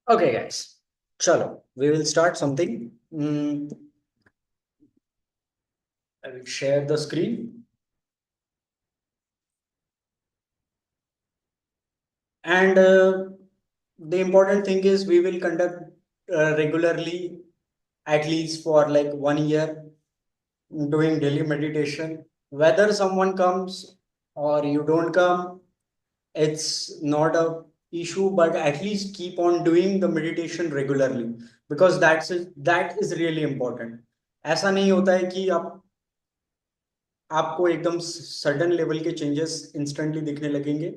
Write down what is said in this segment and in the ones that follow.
Okay, guys. Chalo, we will start something. I will share the screen. And the important thing is we will conduct regularly, at least for like 1 year, doing daily meditation. Whether someone comes or you don't come, it's not a issue, but at least keep on doing the meditation regularly because that is really important. ऐसा नहीं होता है कि आप आपको एकदम sudden level के changes instantly दिखने लगेंगे।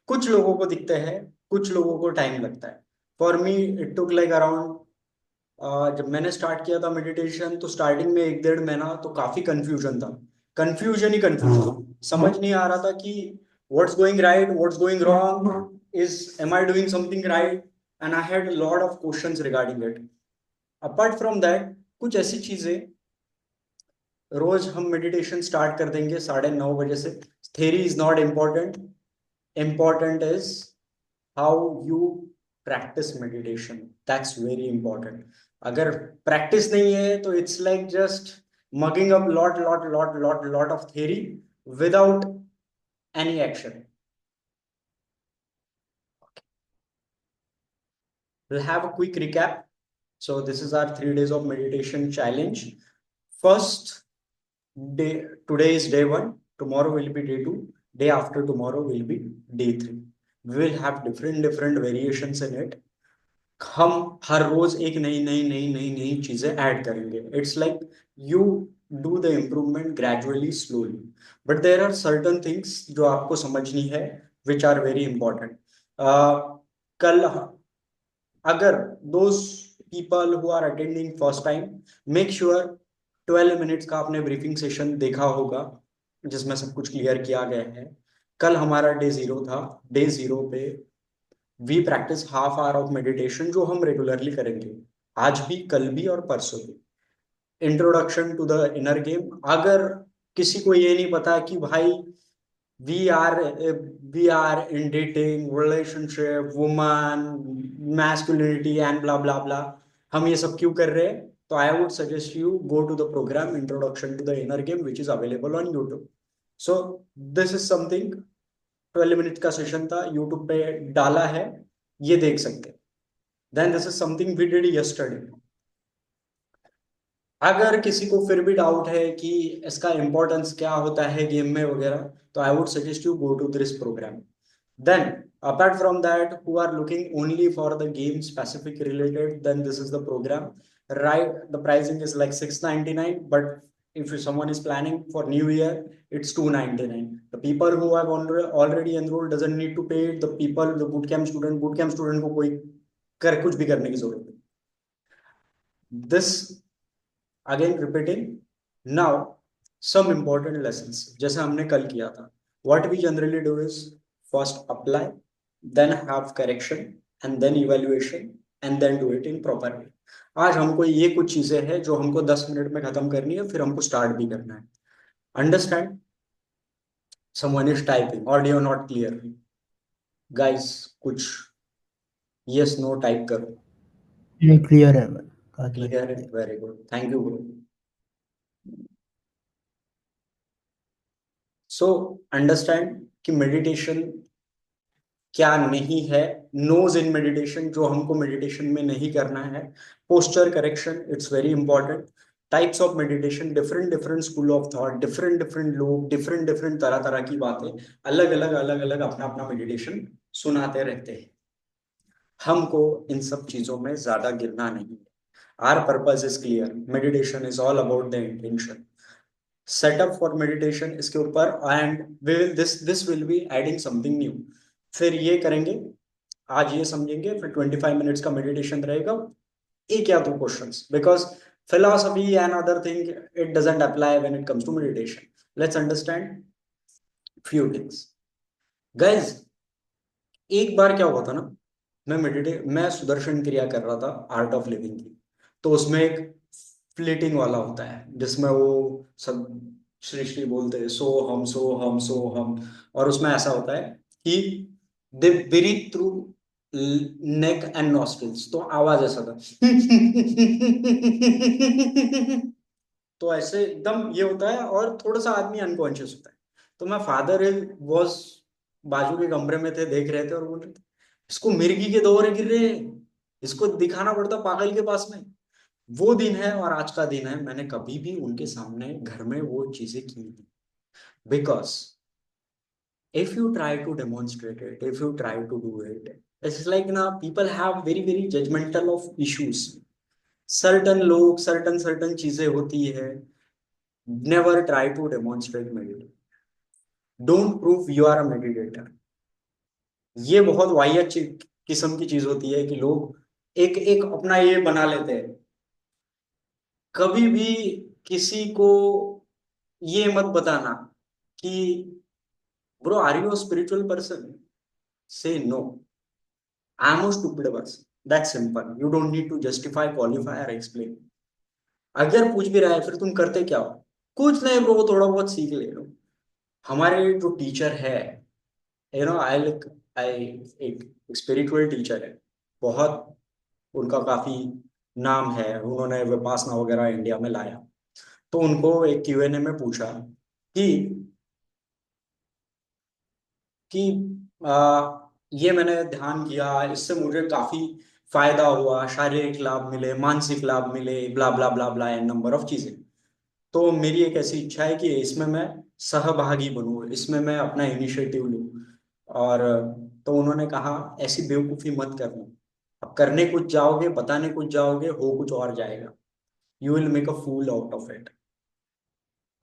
कुछ लोगों को दिखते हैं, कुछ लोगों को टाइम लगता है। For me it took like around, जब मैंने स्टार्ट किया था मेडिटेशन तो स्टार्टिंग में 1 1.5 महीना तो काफी कंफ्यूजन था। कंफ्यूजन ही कंफ्यूजन, समझ नहीं आ रहा था कि what's going right, what's going wrong, is am I doing something right, and I had lot of questions regarding it. Apart from that कुछ ऐसी चीजें, रोज हम मेडिटेशन स्टार्ट कर देंगे 9:30 बजे से। Theory is not important, important is how you practice meditation, that's very important. अगर practice नहीं है तो it's like just mugging up lot lot lot lot lot of theory without any action. We'll have a quick recap. So this is our 3 days of meditation challenge. First day, today is day one. Tomorrow will be day two. Day after tomorrow will be day three. We will have different variations in it. हम हर रोज एक नई नई नई नई नई चीजें add करेंगे। It's like you do the improvement gradually slowly, but there are certain things जो आपको समझनी है विच आर वेरी इंपॉर्टेंट। कल अगर those people who are attending first time, make sure 12 minutes का आपने ब्रीफिंग सेशन देखा होगा जिसमें सब कुछ क्लियर किया गया है। कल हमारा डे जीरो था। डे जीरो पे we practice half hour of meditation जो हम रेगुलरली करेंगे, आज भी, कल भी और परसों भी। Introduction to the inner game. अगर किसी को ये नहीं पता कि भाई we are we are in dating relationship woman masculinity and blah blah blah, हम ये सब क्यों कर रहे हैं, तो I would suggest you go to the program introduction to the inner game which is available on YouTube. So this is something, 12 minute का session था, यूट्यूब पे डाला है, ये देख सकते हैं। Then this is something we did yesterday. अगर किसी को फिर भी डाउट है कि इसका इंपॉर्टेंस क्या होता है गेम में वगैरह, तो I would suggest you go to this programme. Then apart from that who are looking only for the game specific related, then this is the programme. Right, the pricing is like 699, but if someone is planning for new year, it's 299. The people who have already enrolled doesn't need to pay it. The people, the boot camp student को कोई कर कुछ भी करने की जरूरत नहीं। This again repeating now some important lessons जैसे हमने कल किया था। What we generally do is first apply, then have correction, and then evaluation, and then do it in proper way. आज हमको ये कुछ चीजें हैं जो हमको 10 मिनट में खत्म करनी है, फिर हमको स्टार्ट भी करना है। Understand? Someone is typing, audio not clear. Guys कुछ यस नो टाइप करो। नहीं क्लियर है मैम, काफी क्लियर है, clear। Very good, thank you bro. So understand कि मेडिटेशन क्या नहीं है। नोज इन मेडिटेशन, जो हमको मेडिटेशन में नहीं करना है। Posture correction, it's very important. Types of meditation, different different school of thought, different different लोग, डिफरेंट डिफरेंट तरह तरह की बातें, अलग अलग अपना अपना मेडिटेशन सुनाते रहते हैं। हमको इन सब चीजों में ज्यादा गिरना नहीं है। Our purpose is clear, meditation is all about the intention. Setup for meditation इसके ऊपर, and will this will be adding something new. फिर ये करेंगे, आज ये समझेंगे, फिर 25 मिनट्स का मेडिटेशन रहेगा, एक या दो questions, because philosophy and other thing, it doesn't apply when it comes to meditation. Let's understand few things, guys। एक बार क्या हुआ था ना, मैं सुदर्शन क्रिया कर रहा था, आर्ट ऑफ लिविंग की। तो उसमें एक फ्लीटिंग वाला होता है जिसमें वो सब श्री बोलते हैं सो हम सो हम सो हम। और उसमें ऐसा होता है कि they breathe through neck and nostrils, तो आवाज ऐसा था। तो ऐसे एकदम ये होता है, और थोड़ा सा आदमी अनकॉन्शियस होता है। तो मैं फादर वॉज बाजू के कमरे में थे, देख रहे थे और बोल रहे थे इसको मिर्गी के दौरे गिर रहे हैं, इसको दिखाना पड़ता पागल के पास में। वो दिन है और आज का दिन है, मैंने कभी भी उनके सामने घर में वो चीजें की नहीं। Because if you try to demonstrate it, if you try to do it, it's like now people have very judgmental of issues. Certain लोग certain चीजें होती है। Never try to demonstrate meditation. Don't prove you are a meditator. ये बहुत वाहियत किस्म की चीज होती है कि लोग एक एक अपना ये बना लेते हैं। कभी भी किसी को ये मत बताना कि bro are you a spiritual person, say no I am a stupid person, that simple. You don't need to justify, qualify और एक्सप्लेन। अगर पूछ भी रहा है फिर तुम करते क्या हो? कुछ नहीं ब्रो, थोड़ा बहुत सीख ले लो। हमारे जो टीचर है, आई एक स्पिरिचुअल टीचर है, बहुत उनका काफी नाम है, उन्होंने विपासना वगैरह इंडिया में लाया। तो उनको एक क्यूएनए में पूछा कि कि ये मैंने ध्यान किया, इससे मुझे काफी फायदा हुआ, शारीरिक लाभ मिले, मानसिक लाभ मिले, ब्ला ब्ला ब्ला ब्ला एन नंबर ऑफ चीजें। तो मेरी एक ऐसी इच्छा है कि इसमें मैं सहभागी बनूं, इसमें मैं अपना इनिशिएटिव लूं। और तो उन्होंने कहा ऐसी बेवकूफी मत करना, अब करने कुछ जाओगे, बताने कुछ जाओगे, हो कुछ और जाएगा। You will make a fool out of it.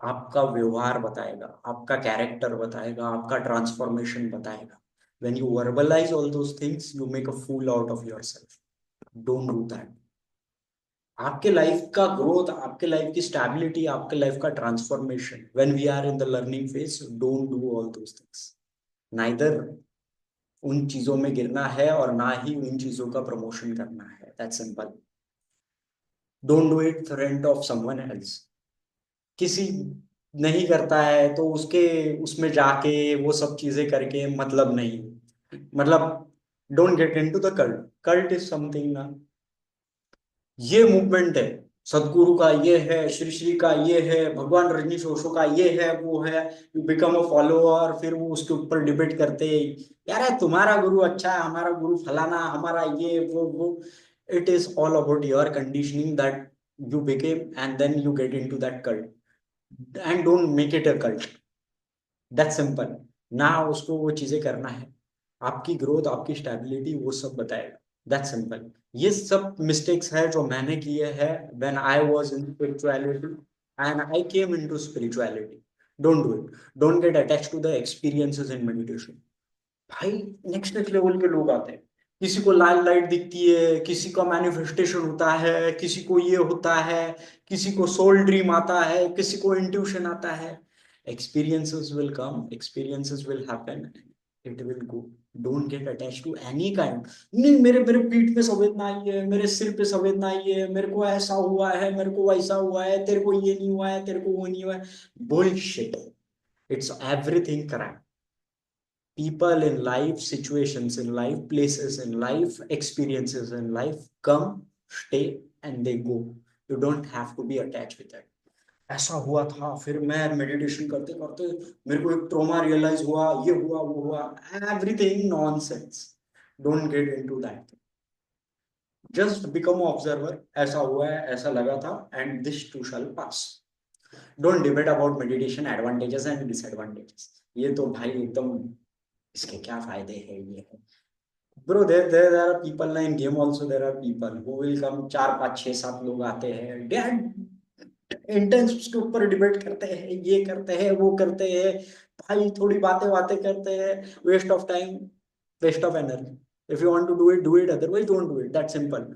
आपका व्यवहार बताएगा, आपका कैरेक्टर बताएगा, आपका ट्रांसफॉर्मेशन बताएगा। when you verbalize all those things you make a fool out of yourself. don't do that. आपके लाइफ का ग्रोथ, आपके लाइफ की स्टेबिलिटी, आपके लाइफ का transformation when we are in the learning phase, don't do all those things. neither उन चीजों में गिरना है और ना ही उन चीजों का प्रमोशन करना है, that's simple. don't do it front of someone else. किसी नहीं करता है तो उसके उसमें जाके वो सब चीजें करके मतलब नहीं, मतलब don't get into the cult. Cult is something ना, ये मूवमेंट है, सदगुरु का ये है, श्री श्री का ये है, भगवान रजनीश ओशो का ये है, वो है। यू बिकम अ फॉलोअर, फिर वो उसके ऊपर डिबेट करते यार है तुम्हारा गुरु अच्छा है, हमारा गुरु फलाना, हमारा ये वो। It is all about your conditioning that you became and then you get into that cult. And don't make it a cult, that simple. ना उसको वो चीजें करना है, आपकी ग्रोथ, आपकी स्टेबिलिटी वो सब बताएगा, दैट सिंपल। ये सब मिस्टेक्स है जो मैंने किए हैं when I was in spirituality and I came into spirituality. Don't do it, don't get attached to the experiences in meditation. भाई नेक्स्ट नेक्स्ट लेवल के लोग आते हैं, किसी को लाल लाइट दिखती है, किसी का मैनिफेस्टेशन होता है, किसी को ये होता है, किसी को सोल ड्रीम आता है, किसी को इंट्यूशन आता है। experiences will come, experiences will happen, it will go. don't get attached to any kind। नहीं मेरे मेरे पीठ पे संवेदना आई है, मेरे सिर पे संवेदना आई है, मेरे को ऐसा हुआ है, मेरे को वैसा हुआ है, तेरे को ये नहीं हुआ है, तेरे को वो नहीं हुआ है। bullshit, it's everything correct। people in life, situations in life, places in life, experiences in life come, stay and they go। you don't have to be attached with it। ऐसा हुआ था, फिर मैं मेडिटेशन करते करते मेरे को एक ट्रॉमा रियलाइज हुआ, ये हुआ वो हुआ, everything nonsense. Don't get into that, just become observer. ऐसा हुआ है, ऐसा लगा था, and this to shell pass. Don't debate about meditation advantages and disadvantages. ये तो भाई एकदम इसके क्या फायदे हैं, ये है। Bro there are people in game also, there are people who will come, 4 5 6 7 लोग आते हैं, इंटेंस उसके ऊपर डिबेट करते हैं, ये करते हैं वो करते हैं। भाई थोड़ी बातें बातें करते हैं, waste of time, waste of energy. If you want to do it otherwise don't do it, that simple.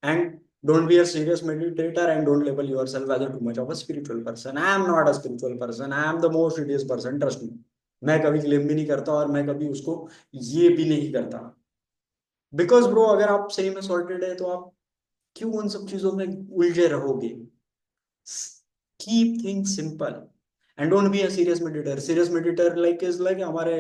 And don't be a serious meditator and don't label yourself as a too much of a spiritual person। I am not a spiritual person, I am the most serious person, trust me। मैं कभी claim भी नहीं करता और मैं कभी उसको ये भी नहीं करता। बिकॉज ब्रो अगर आप सही में सॉर्टेड है तो आप क्यों उन सब चीजों में उलझे रहोगे? Keep things simple. And don't be a serious meditator. Serious meditator like is like हमारे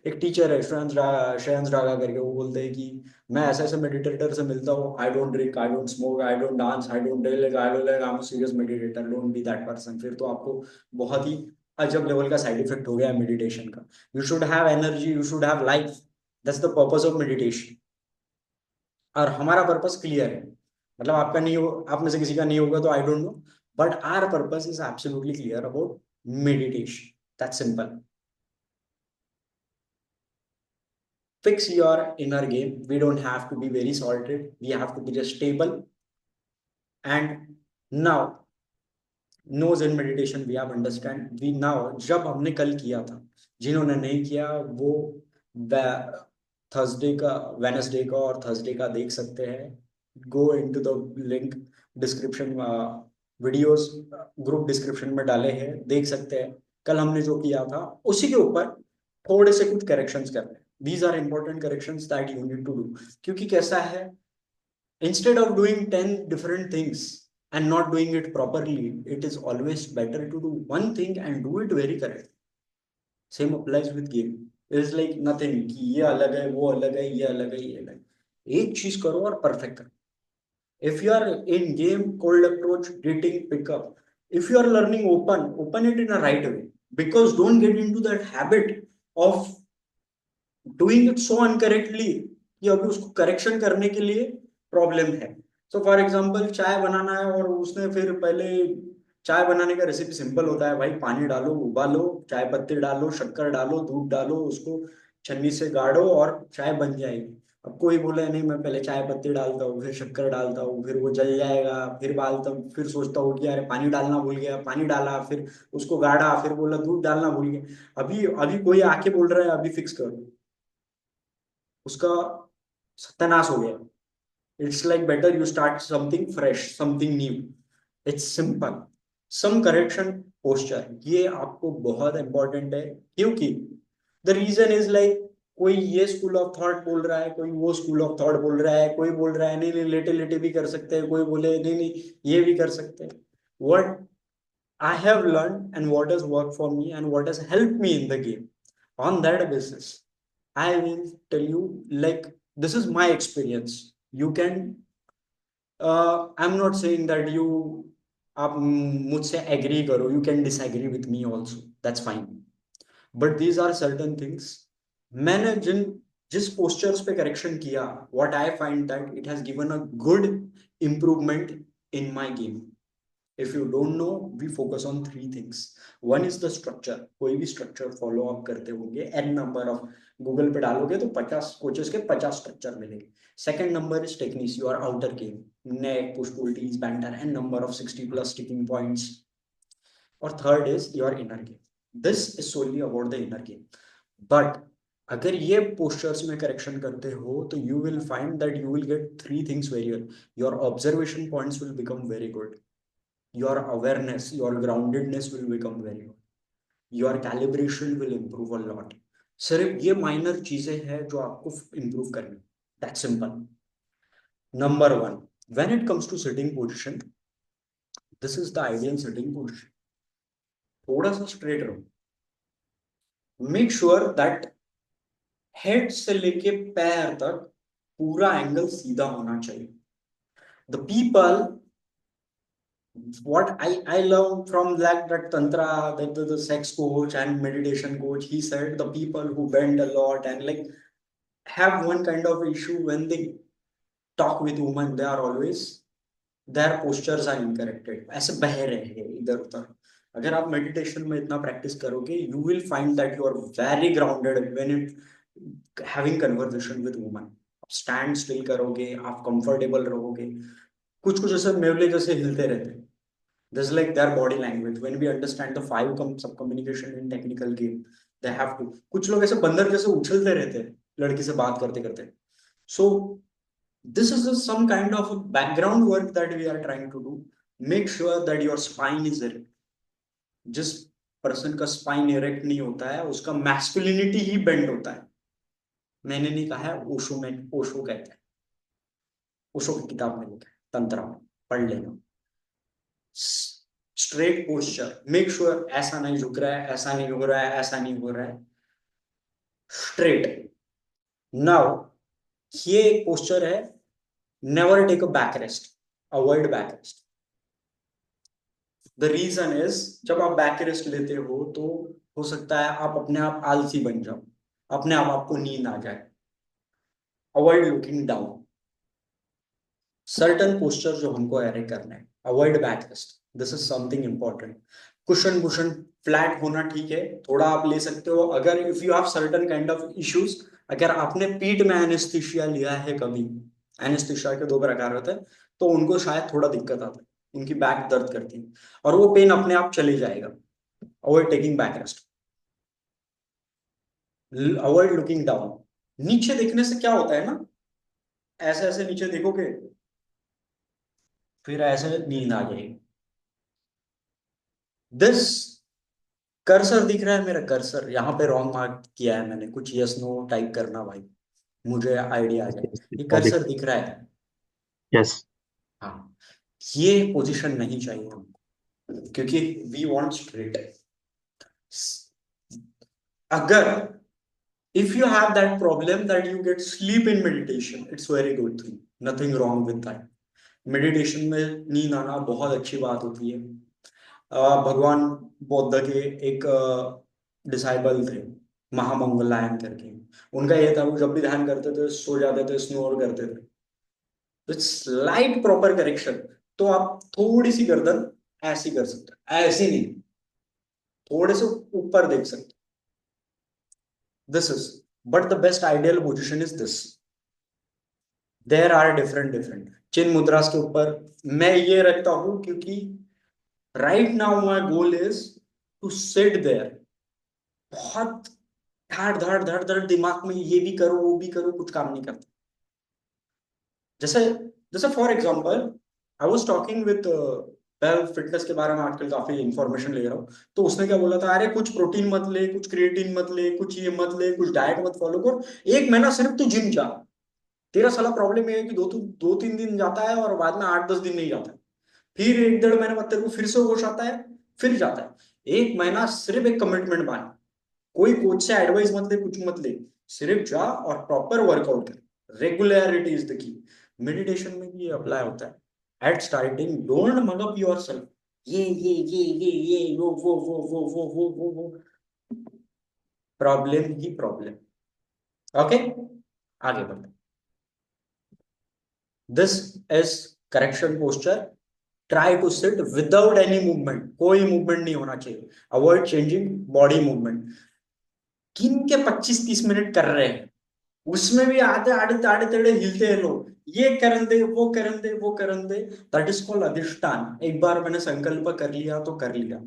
एक टीचर है श्रेयांश रागा करके, वो बोलते हैं कि मैं ऐसे ऐसे मेडिटेटर से मिलता हूँ, I don't drink, I don't smoke, I don't dance, I don't like, I don't like, I am serious meditator, don't be that person. फिर तो आपको बहुत ही अजब लेवल का साइड इफेक्ट हो गया मेडिटेशन का. You should have energy, you should have life. That's the purpose of meditation. और हमारा पर्पस क्लियर है. मतलब आपका नहीं हो, आप में से किसी का नहीं होगा तो I don't know, but our purpose is absolutely clear about meditation. That's simple. Fix your inner game. We don't have to be very salted. We have to be just stable. And now, nose in meditation, we have understand. We now, जब हमने कल किया था, जिन्होंने नहीं किया वो Thursday का, वेनसडे का और थर्सडे का देख सकते हैं. Go into the link description, videos group description में डाले हैं, देख सकते हैं. कल हमने जो किया था उसी के ऊपर थोड़े से कुछ करेक्शंस करने हैं. These are important corrections that you need to do. क्योंकि कैसा है, instead of doing 10 different things and not doing it properly, it is always better to do one thing and do it very correct. Same applies with game. It is like nothing कि ये अलग है, वो अलग है, ये अलग है, ये अलग है. एक चीज करो और परफेक्ट करो. If you are in game, cold approach, dating, pickup, if you are learning open it in a right way. Because don't get into that habit of doing it so incorrectly कि अभी उसको correction करने के लिए problem है. So for example चाय बनाना है और उसने फिर पहले, चाय बनाने का रेसिपी सिंपल होता है भाई, पानी डालो, उबालो, चाय पत्ती डालो, शक्कर डालो, दूध डालो, उसको छन्नी से गाड़ो और चाय बन जाएगी. अब कोई बोले नहीं मैं पहले चाय पत्ती डालता हूँ, फिर शक्कर डालता हूँ, फिर वो जल जाएगा, फिर डालता हूँ, फिर सोचता हूँ कि अरे पानी डालना भूल गया, पानी डाला, फिर उसको गाड़ा, फिर बोला दूध डालना भूल गया. अभी अभी कोई आके बोल रहा है अभी फिक्स करो, उसका सत्यानाश हो गया. It's like better you start something fresh, something new. It's simple. Some correction posture, ये आपको बहुत इंपॉर्टेंट है. क्योंकि द रीजन इज लाइक, कोई ये स्कूल ऑफ थॉट बोल रहा है, कोई वो स्कूल ऑफ थॉट बोल रहा है, कोई बोल रहा है नहीं नहीं लेटे लेटे भी कर सकते हैं, कोई बोले नहीं नहीं ये भी कर सकते हैं. What I have learn and what has work for me and what has help me in the game, on that basis I will tell you, like, this is my experience. You can, I'm not saying that you, आप मुझसे agree करो, you can disagree with me also, that's fine. But these are certain things. मैंने जिस postures पे correction किया, what I find that it has given a good improvement in my game. If you don't know, we focus on three things. One is the structure. कोई भी structure follow up करते होंगे, n number of, Google पे डालोगे तो 50 coaches के 50 structure मिलेंगे. Second number is techniques, your outer game, neck, push, pull, tease, banter, n number of 60 plus sticking points. और third is your inner game. This is solely about the inner game. But अगर ये postures में correction करते हो तो you will find that you will get three things very well. Your observation points will become very good. Your awareness, your groundedness will become very good. Your calibration will improve a lot. सिर्फ ये minor चीजें हैं जो आपको improve करनी. That's simple. Number one, when it comes to sitting position, this is the ideal sitting position. थोड़ा सा straight रहो. Make sure that head से लेके पैर तक पूरा एंगल सीधा होना चाहिए. The people, what I love from that tantra, that the sex coach and meditation coach, he said the people who bend a lot and like have one kind of issue when they talk with women, they are always, their postures are incorrected. ऐसे बह रहे हैं इधर उधर. अगर आप meditation में इतना प्रैक्टिस करोगे, you will find that you are very grounded when it having conversation with woman. Stand still करोगे, आप कंफर्टेबल रहोगे. कुछ कुछ ऐसे मेवले जैसे हिलते रहते हैं. This is like their body language. When we understand the five sub communication in technical game, they have to. कुछ लोग ऐसे बंदर जैसे उछलते रहते हैं लड़की से बात करते करते. So this is some kind of a background work that we are trying to do. Make sure that your spine is erect. जिस पर्सन का स्पाइन इरेक्ट नहीं होता है उसका मैस्कुलिनिटी ही बेंड होता है. मैंने नहीं कहा है, ओशो में, ओशो कहते हैं, ओशो की किताब में लिखा है, तंत्रा में पढ़ लेना. स्ट्रेट पोस्चर, मेक श्योर ऐसा नहीं झुक रहा है, ऐसा नहीं हो रहा है, ऐसा नहीं हो रहा है, स्ट्रेट। नाउ ये एक पोस्चर है, never take a back rest, avoid back rest. The reason is, जब आप बैक रेस्ट लेते हो तो हो सकता है आप अपने आप आलसी बन जाओ, अपने आप आपको नींद आ जाए। Avoid looking down. Certain posture जो हमको एरे करना है, avoid back rest, this is something important. Cushion cushion flat होना ठीक है, थोड़ा आप ले सकते हो अगर if you have certain kind of issues. अगर आपने पीठ में एनेस्थीसिया लिया है कभी, एनेस्थीसिया के दो प्रकार होते हैं, तो उनको शायद थोड़ा दिक्कत आता है, उनकी बैक दर्द करती है और वो पेन अपने आप चले जाएगा। Avoid taking back rest, avoid looking down. नीचे देखने से क्या होता है ना, ऐसे ऐसे नीचे देखोगे फिर ऐसे नींद आ जाएगी। दिस कर्सर दिख रहा है मेरा, कर्सर यहाँ पे रॉन्ग मार्क किया है मैंने, कुछ यस नो टाइप करना भाई, मुझे आइडिया आ जाए। ये कर्सर दिख रहा है, यस। हाँ। ये पोजीशन नहीं चाहिए हमको, क्योंकि वी वांट स्ट्रेट। अगर if you have that problem that you get sleep in meditation, it's very good thing, nothing wrong with that। Meditation में नींद आना बहुत अच्छी बात होती है। भगवान बौद्ध के एक डिसाइबल थे, महामंगलायन करके। उनका ये था, वो जब भी ध्यान करते थे सो जाते थे, स्नोर करते थे। तो स्लाइट प्रॉपर करेक्शन, तो आप थोड़ी सी गर्दन ऐसी कर सकते हो, ऐसी नहीं, थोड़े से ऊपर देख सकते हो। This is, but the best ideal position is this. There are different different chin mudras के ऊपर मैं ये रखता हूं, क्योंकि right now my goal is to sit there. बहुत धड़ धड़ धड़ धड़ दिमाग में ये भी करो वो भी करो, कुछ काम नहीं करता। जैसे जैसे for example, I was talking with, मैं फिटनेस के बारे में आजकल काफी इंफॉर्मेशन ले रहा हूँ, तो उसने क्या बोला था, अरे कुछ प्रोटीन मत ले, कुछ क्रिएटिन मत ले, कुछ ये मत ले, कुछ डाइट मत फॉलो कर, एक महीना सिर्फ तू जिम जा। तेरा साला प्रॉब्लम ये है कि दो तीन दिन जाता है और बाद में 8-10 दिन नहीं जाता है, फिर 1-1.5 महीने बाद तेरे को फिर से होश आता है, फिर जाता है। एक महीना सिर्फ एक कमिटमेंट बना, कोई कोच से एडवाइस मत ले, कुछ मत ले, सिर्फ जा और प्रॉपर वर्कआउट कर। Regularity is the key. Meditation में भी ये अप्लाई होता है। At starting don't mug up yourself, ये वो प्रॉब्लम ही प्रॉब्लम। ओके, आगे बढ़ते। This is correction posture. Try to sit without any movement, कोई मूवमेंट नहीं होना चाहिए। Avoid changing body movement. किन के 25-30 मिनट कर रहे हैं, उसमें भी आधे आधे आधे टेढ़े हिलते हैं लोग, ये करन दे वो करन दे वो करन दे। दैट इज कॉल्ड अधिष्ठान। एक बार मैंने संकल्प कर लिया तो कर लिया।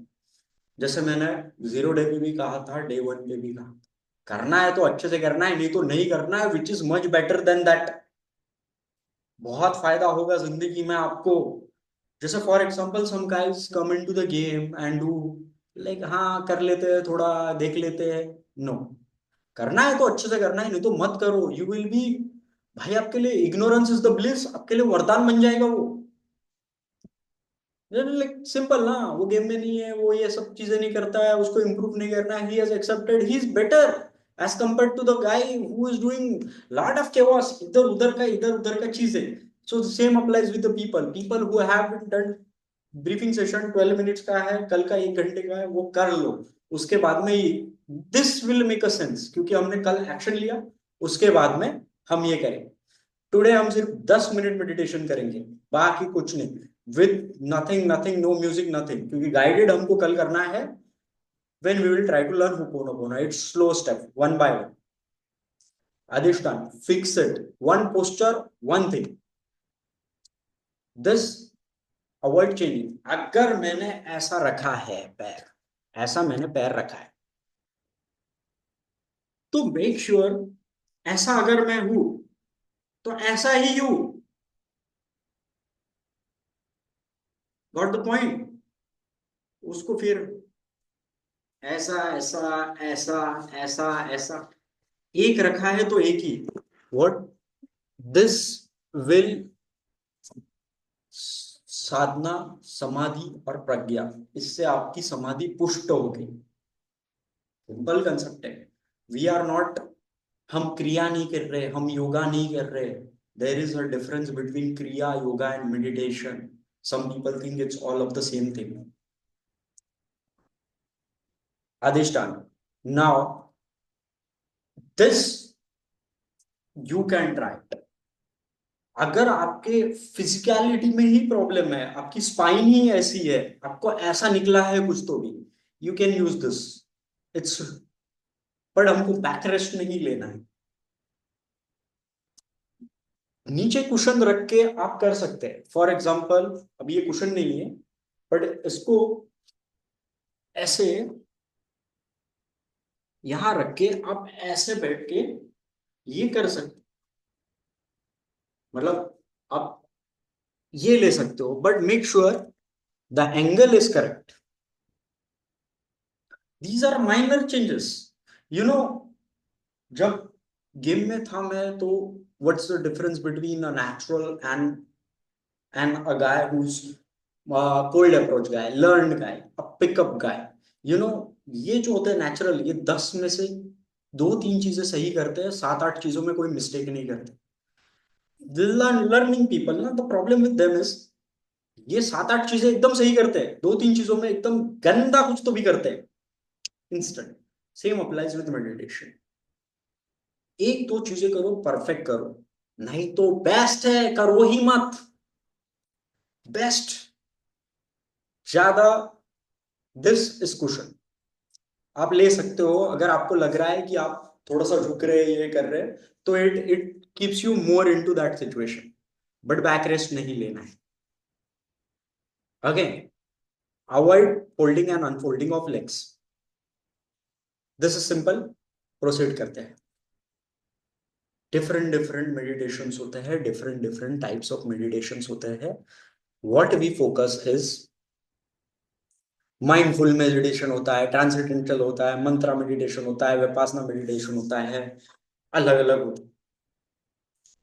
जैसे मैंने 0 डे पे भी कहा था, डे 1 पे भी कहा, करना है तो अच्छे से करना है, नहीं तो नहीं करना है, which is much better than that. बहुत फायदा होगा जिंदगी में आपको। जैसे for example some guys come into the game and do like, हाँ कर लेते हैं, थोड़ा देख लेते हैं। नो, करना है तो अच्छे से करना है, नहीं तो मत करो। यू विल बी, भाई आपके लिए इग्नोरेंस इज द ब्लिस, आपके लिए वरदान बन जाएगा वो। लाइक सिंपल ना, वो गेम में नहीं है, वो ये सब चीजें नहीं करता है, उसको इंप्रूव नहीं करना है, he has accepted he is better as compare to the guy who is doing lot of chaos, इधर उधर का चीजें। So same applies with the people, people who have done briefing session 12 minutes का है, कल का 1 घंटे का है, वो कर लो। उसके बाद में this will make a sense, क्योंकि हमने कल एक्शन लिया, उसके बाद में हम ये करें। टुडे हम सिर्फ 10 मिनट मेडिटेशन करेंगे, बाकी कुछ नहीं, with nothing nothing, no music nothing, क्योंकि गाइडेड हमको कल करना है। When we will try to learn hooponopono, it's slow step, one by one. अधिष्ठान, fix it, one posture, one thing. This, avoid changing. अगर मैंने ऐसा रखा है पैर, ऐसा मैंने पैर रखा है, तो मेक श्योर ऐसा अगर मैं हूं तो ऐसा ही हूं। Got the point? उसको फिर ऐसा ऐसा ऐसा ऐसा ऐसा एक रखा है तो एक ही। व्हाट, दिस विल साधना, समाधि और प्रज्ञा, इससे आपकी समाधि पुष्ट होगी। सिंपल कंसेप्ट है। वी आर नॉट, हम क्रिया नहीं कर रहे, हम योगा नहीं कर रहे। There is a difference between kriya, yoga and meditation. Some people think it's all of the same thing. अधिष्ठान, now this you can try. अगर आपके फिजिकलिटी में ही प्रॉब्लम है, आपकी स्पाइन ही ऐसी है, आपको ऐसा निकला है कुछ तो भी, you can use this. It's, पर हमको बैक रेस्ट नहीं लेना है। नीचे कुशन रख के आप कर सकते हैं। फॉर एग्जाम्पल, अब ये कुशन नहीं है, बट इसको ऐसे यहां रख के आप ऐसे बैठ के ये कर सकते, मतलब आप ये ले सकते हो, but make sure the angle is correct. These are minor changes, you know. जब गेम में था मैं, तो what's the difference between a natural and a guy whose cold approach guy, learned guy, a pickup guy, you know. ये जो होते हैं natural, ये 10 में से 2-3 चीजें सही करते हैं, 7-8 चीजों में कोई मिस्टेक नहीं करते। लर्निंग पीपल ना, the problem with them is, ये 7-8 चीजें एकदम सही करते हैं, 2-3 चीजों में एकदम गंदा कुछ तो भी करते हैं instant. Same applies with meditation. 1-2 चीजें करो, परफेक्ट करो, नहीं तो बेस्ट है करो ही मत। बेस्ट ज्यादा, दिस इज क्वेश्चन आप ले सकते हो। अगर आपको लग रहा है कि आप थोड़ा सा झुक रहे हैं, ये कर रहे हैं, तो it keeps you more into that situation, but back rest नहीं लेना है। Again, avoid folding and unfolding of legs. This is simple. Proceed करते हैं। डिफरेंट डिफरेंट मेडिटेशंस होते हैं, different different types of meditations होते हैं। What we focus is, mindful meditation होता है, ट्रांसेंडेंटल होता है, मंत्रा मेडिटेशन होता है, विपासना मेडिटेशन होता है, अलग अलग होता है।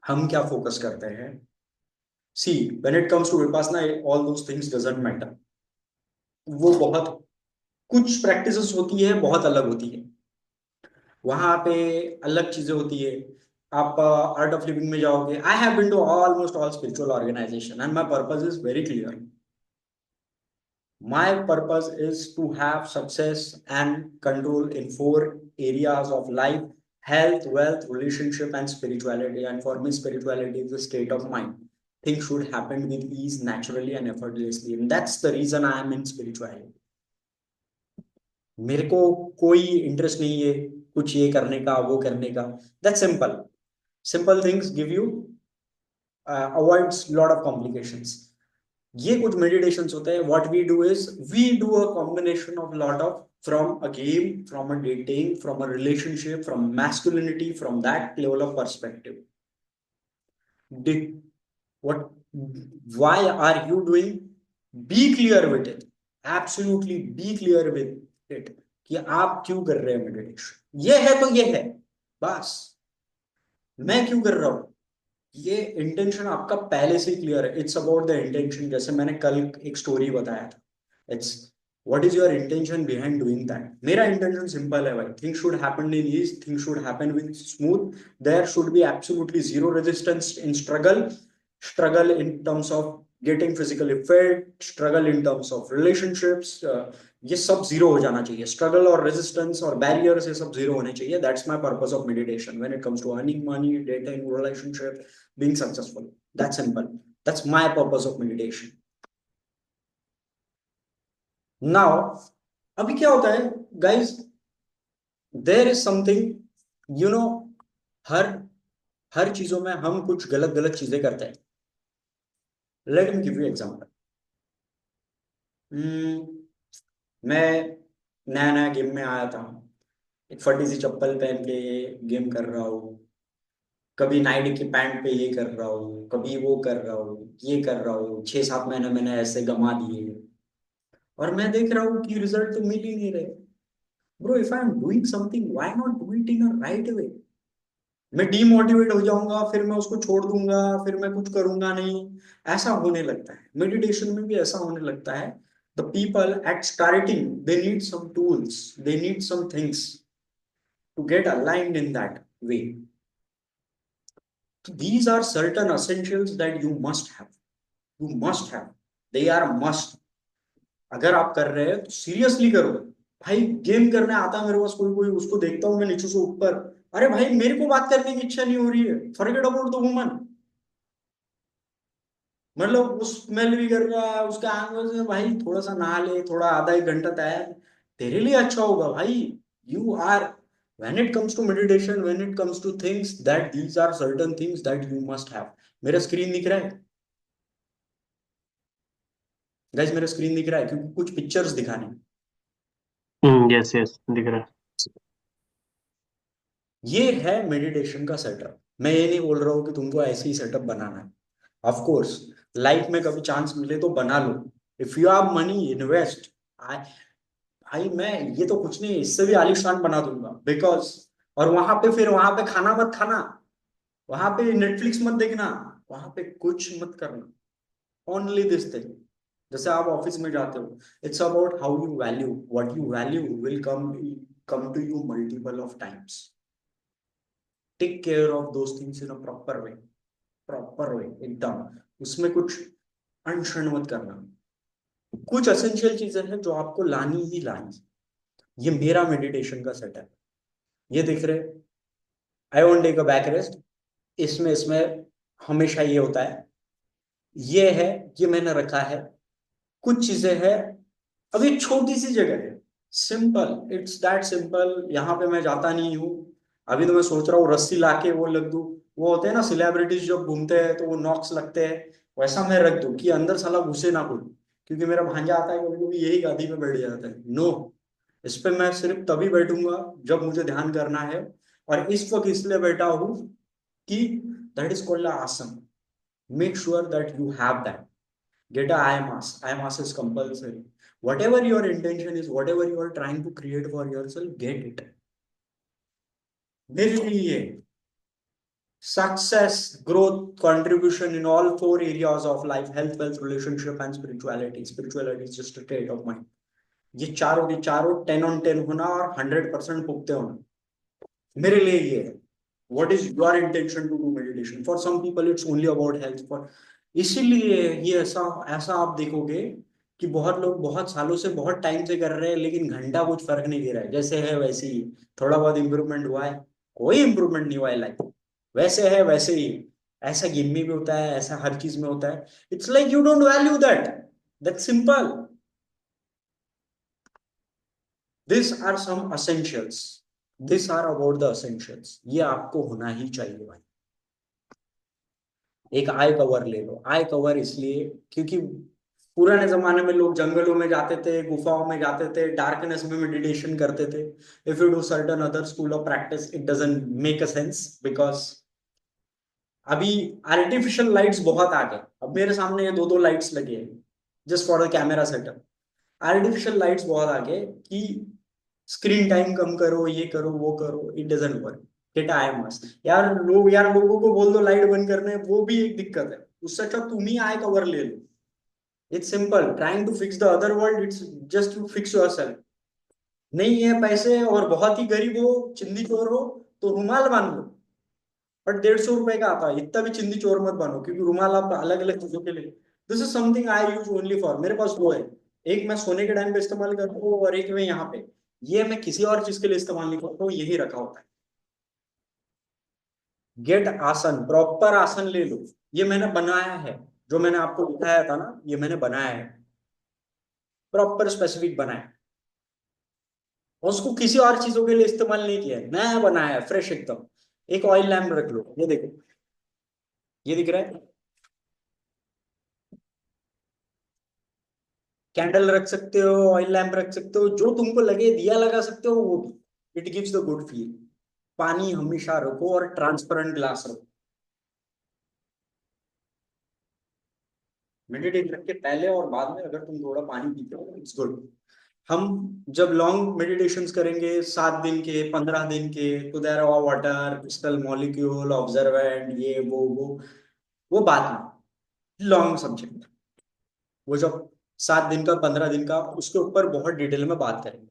हम क्या फोकस करते हैं? See, when it comes to vipassana, all those things doesn't matter. वो बहुत कुछ प्रैक्टिसेस होती है, बहुत अलग होती है, वहां पे अलग चीजें होती है। आप आर्ट ऑफ लिविंग में जाओगे, I have been to almost all spiritual organisation and my purpose is very clear. My purpose is to have success and control in 4 areas of life: health, wealth, relationship, and spirituality. And for me, spirituality is a state of mind. Things should happen with ease, naturally, and effortlessly. And that's the reason I am in spirituality. मेरे को कोई interest नहीं है कुछ ये करने का, वो करने का। That's simple. Simple things give you avoids lot of complications. ये कुछ मेडिटेशंस होते हैं। What we do is, we do a combination of lot of, from a game, from a dating, from a relationship, from masculinity, from that level of perspective. what, why are you doing? Be clear with it. Absolutely be clear with it कि आप क्यों कर रहे हैं meditation. ये है तो ये है, बस। मैं क्यों कर रहा हूं, ये इंटेंशन आपका पहले से ही क्लियर है। It's about the intention. जैसे मैंने कल एक स्टोरी बताया था, it's what is your intention behind doing that. मेरा इंटेंशन सिंपल है भाई, things should happen in ease, things should happen with smooth, there should be absolutely zero resistance in struggle. Struggle in terms of getting physically fit, struggle in terms of relationships, ये सब zero हो जाना चाहिए। Struggle और resistance और barriers, ये सब zero होने चाहिए। That's my purpose of meditation when it comes to earning money, dating, relationship, being successful. That's simple. That's my purpose of meditation. Now, अभी क्या होता है guys, there is something, you know, हर हर चीजों में हम कुछ गलत गलत चीजें करते हैं। Let me give you example. मैं नया नया गेम में आया था, एक फटी सी चप्पल पहन के गेम कर रहा हूँ, कभी नाइट की पैंट पे ये कर रहा हूँ, कभी वो कर रहा हूँ, ये कर रहा हूँ, 6-7 महीने मैंने ऐसे गमा दिए, और मैं देख रहा हूँ कि रिजल्ट तो मिल ही नहीं रहे। Bro, if I am doing something, why not do it in a right way? मैं डीमोटिवेट हो जाऊंगा, फिर मैं उसको छोड़ दूंगा, फिर मैं कुछ करूंगा नहीं। ऐसा होने लगता है मेडिटेशन में भी, ऐसा होने लगता है। The people at starting they need some tools, they need some things to get aligned in that way. These are certain essentials that you must have. You must have. They are must. अगर आप कर रहे हैं तो seriously करो। भाई game करने आता है मेरे पास, कोई कोई उसको देखता हूँ मैं नीचे से ऊपर, अरे भाई मेरे को बात करने की इच्छा नहीं हो रही है, फॉरगेट अबाउट द वुमन। मतलब वो स्मेल भी कर रहा है, उसका एंगल से भाई थोड़ा सा नहा ले, थोड़ा आधा एक घंटा तैयार, तेरे लिए अच्छा होगा भाई। You are, when it comes to meditation, when it comes to things that these are certain things that you must have. मेरा स्क्रीन दिख रहा है गाइस? मेरा स्क्रीन दिख रहा है क्योंकि कुछ पिक्चर्स दिखाने हैं। यस यस दिख रहा है। ये है मेडिटेशन का सेटअप। मैं ये नहीं बोल रहा हूँ कि तुमको ऐसे ही सेटअप बनाना है। ऑफ कोर्स लाइफ में कभी चांस मिले तो बना लो। If you have money invest. भाई मैं ये तो कुछ नहीं, इससे भी आलीशान बना दूंगा बिकॉज, और वहां पे फिर वहां पे खाना मत खाना, वहां पे नेटफ्लिक्स मत देखना, वहां पे कुछ मत करना। Only this thing. जैसे आप ऑफिस में जाते हो, it's about how you value, what you value will come to you multiple of times. Take care of those things in a proper way एकदम। उसमें कुछ अनशन मत करना। कुछ एसेंशियल चीजें हैं जो आपको लानी ही लानी। ये मेरा मेडिटेशन का सेटअप। ये दिख रहे, I want take a back rest. इसमें इसमें हमेशा ये होता है, ये है, ये मैंने रखा है। कुछ चीजें हैं, अभी छोटी सी जगह है, सिंपल, इट्स दैट सिंपल। यहाँ पे मैं जाता नहीं हूँ। अभी तो मैं सोच रहा हूँ रस्सी लाके वो लग दूँ। वो होते हैं ना सेलिब्रिटीज जब घूमते हैं तो वो नॉक्स लगते हैं, वैसा मैं रख दूँ कि अंदर साला घुसे ना कोई। क्योंकि मेरा भांजा आता है कभी कभी, यही गादी पे बैठ जाता है। नो, इस पे मैं सिर्फ तभी बैठूंगा जब मुझे ध्यान करना है। और इस वक्त इसलिए बैठा हूँ कि दैट इज कॉल्ड आसन। Make sure that you have that. Get a eye mask. Eye mask is compulsory. Whatever your intention is, whatever you are trying to create for yourself, get it. मेरे लिए success, growth, contribution in all four areas of life: health, wealth, relationship, and spirituality. Spirituality is just a state of mind. ये चारों के चारों 10 on 10 होना और 100% पुगते होना, मेरे लिए ये है। What is your intention to do meditation? For some people, it's only about health. For इसीलिए ये ऐसा ऐसा आप देखोगे कि बहुत लोग बहुत सालों से, बहुत टाइम से कर रहे हैं, लेकिन घंटा कुछ फर्क नहीं दे रहा है। जैसे है वैसे ही, थोड़ा बहुत इंप्रूवमेंट हुआ है, कोई इंप्रूवमेंट नहीं हुआ है लाइफ। वैसे है वैसे ही। ऐसा गेम में भी होता है, ऐसा हर चीज में होता है। It's like you don't value that, that simple. This are some essentials, this are about the essentials. ये आपको होना ही चाहिए भाई। एक आई कवर ले लो। आई कवर इसलिए क्योंकि पुराने जमाने में लोग जंगलों में जाते थे, गुफाओं में जाते थे, डार्कनेस में मेडिटेशन करते थे। If you do certain other school of practice, it doesn't make a sense because अभी आर्टिफिशियल लाइट्स बहुत आ गए। अब मेरे सामने ये दो दो लाइट्स लगे हैं just for the camera setup. Artificial lights बहुत आ गए कि स्क्रीन टाइम कम करो, ये करो, वो करो, it doesn't work. Get I must यार, लोगों को बोल दो लाइट बंद करने, वो भी एक दिक्कत है। उससे अच्छा तुम ही आई कवर ले लो। It's simple, trying to fix the other world, it's just to fix yourself. नहीं है पैसे और बहुत ही गरीब हो, चिंदी चोर हो, तो रुमाल बांध लो। बट 150 रुपए का आता है, इतना भी चिंदी चोर मत बनो, क्योंकि रुमाल आप अलग अलग चीजों के लिए। This is something I use only for, मेरे पास दो है। एक मैं सोने के टाइम पे इस्तेमाल करता हूँ और एक मैं यहाँ पे। ये मैं किसी और चीज के लिए इस्तेमाल नहीं करता हूँ, यही रखा होता है। गेट आसन, प्रॉपर आसन ले लो। ये मैंने बनाया है, जो मैंने आपको दिखाया था ना, ये मैंने बनाया है, प्रॉपर स्पेसिफिक बनाया है। और उसको किसी और चीजों के लिए इस्तेमाल नहीं किया है, नया बनाया है, फ्रेश एकदम। एक ऑयल लैम्प रख लो, ये देखो, ये दिख रहा है। कैंडल रख सकते हो, ऑयल लैम्प रख सकते हो, जो तुमको लगे, दिया लगा सकते हो वो भी। It gives the good feel. पानी हमेशा रखो और ट्रांसपेरेंट ग्लास रखो। मेडिटेट करके पहले और बाद में अगर तुम थोड़ा पानी पीते हो, इट्स गुड। हम जब लॉन्ग मेडिटेशंस करेंगे 7 दिन के 15 दिन के, तो there are water crystal molecule observant ये वो बात में लॉन्ग सब्जेक्ट, वो जब 7 दिन का 15 दिन का उसके ऊपर बहुत डिटेल में बात करेंगे।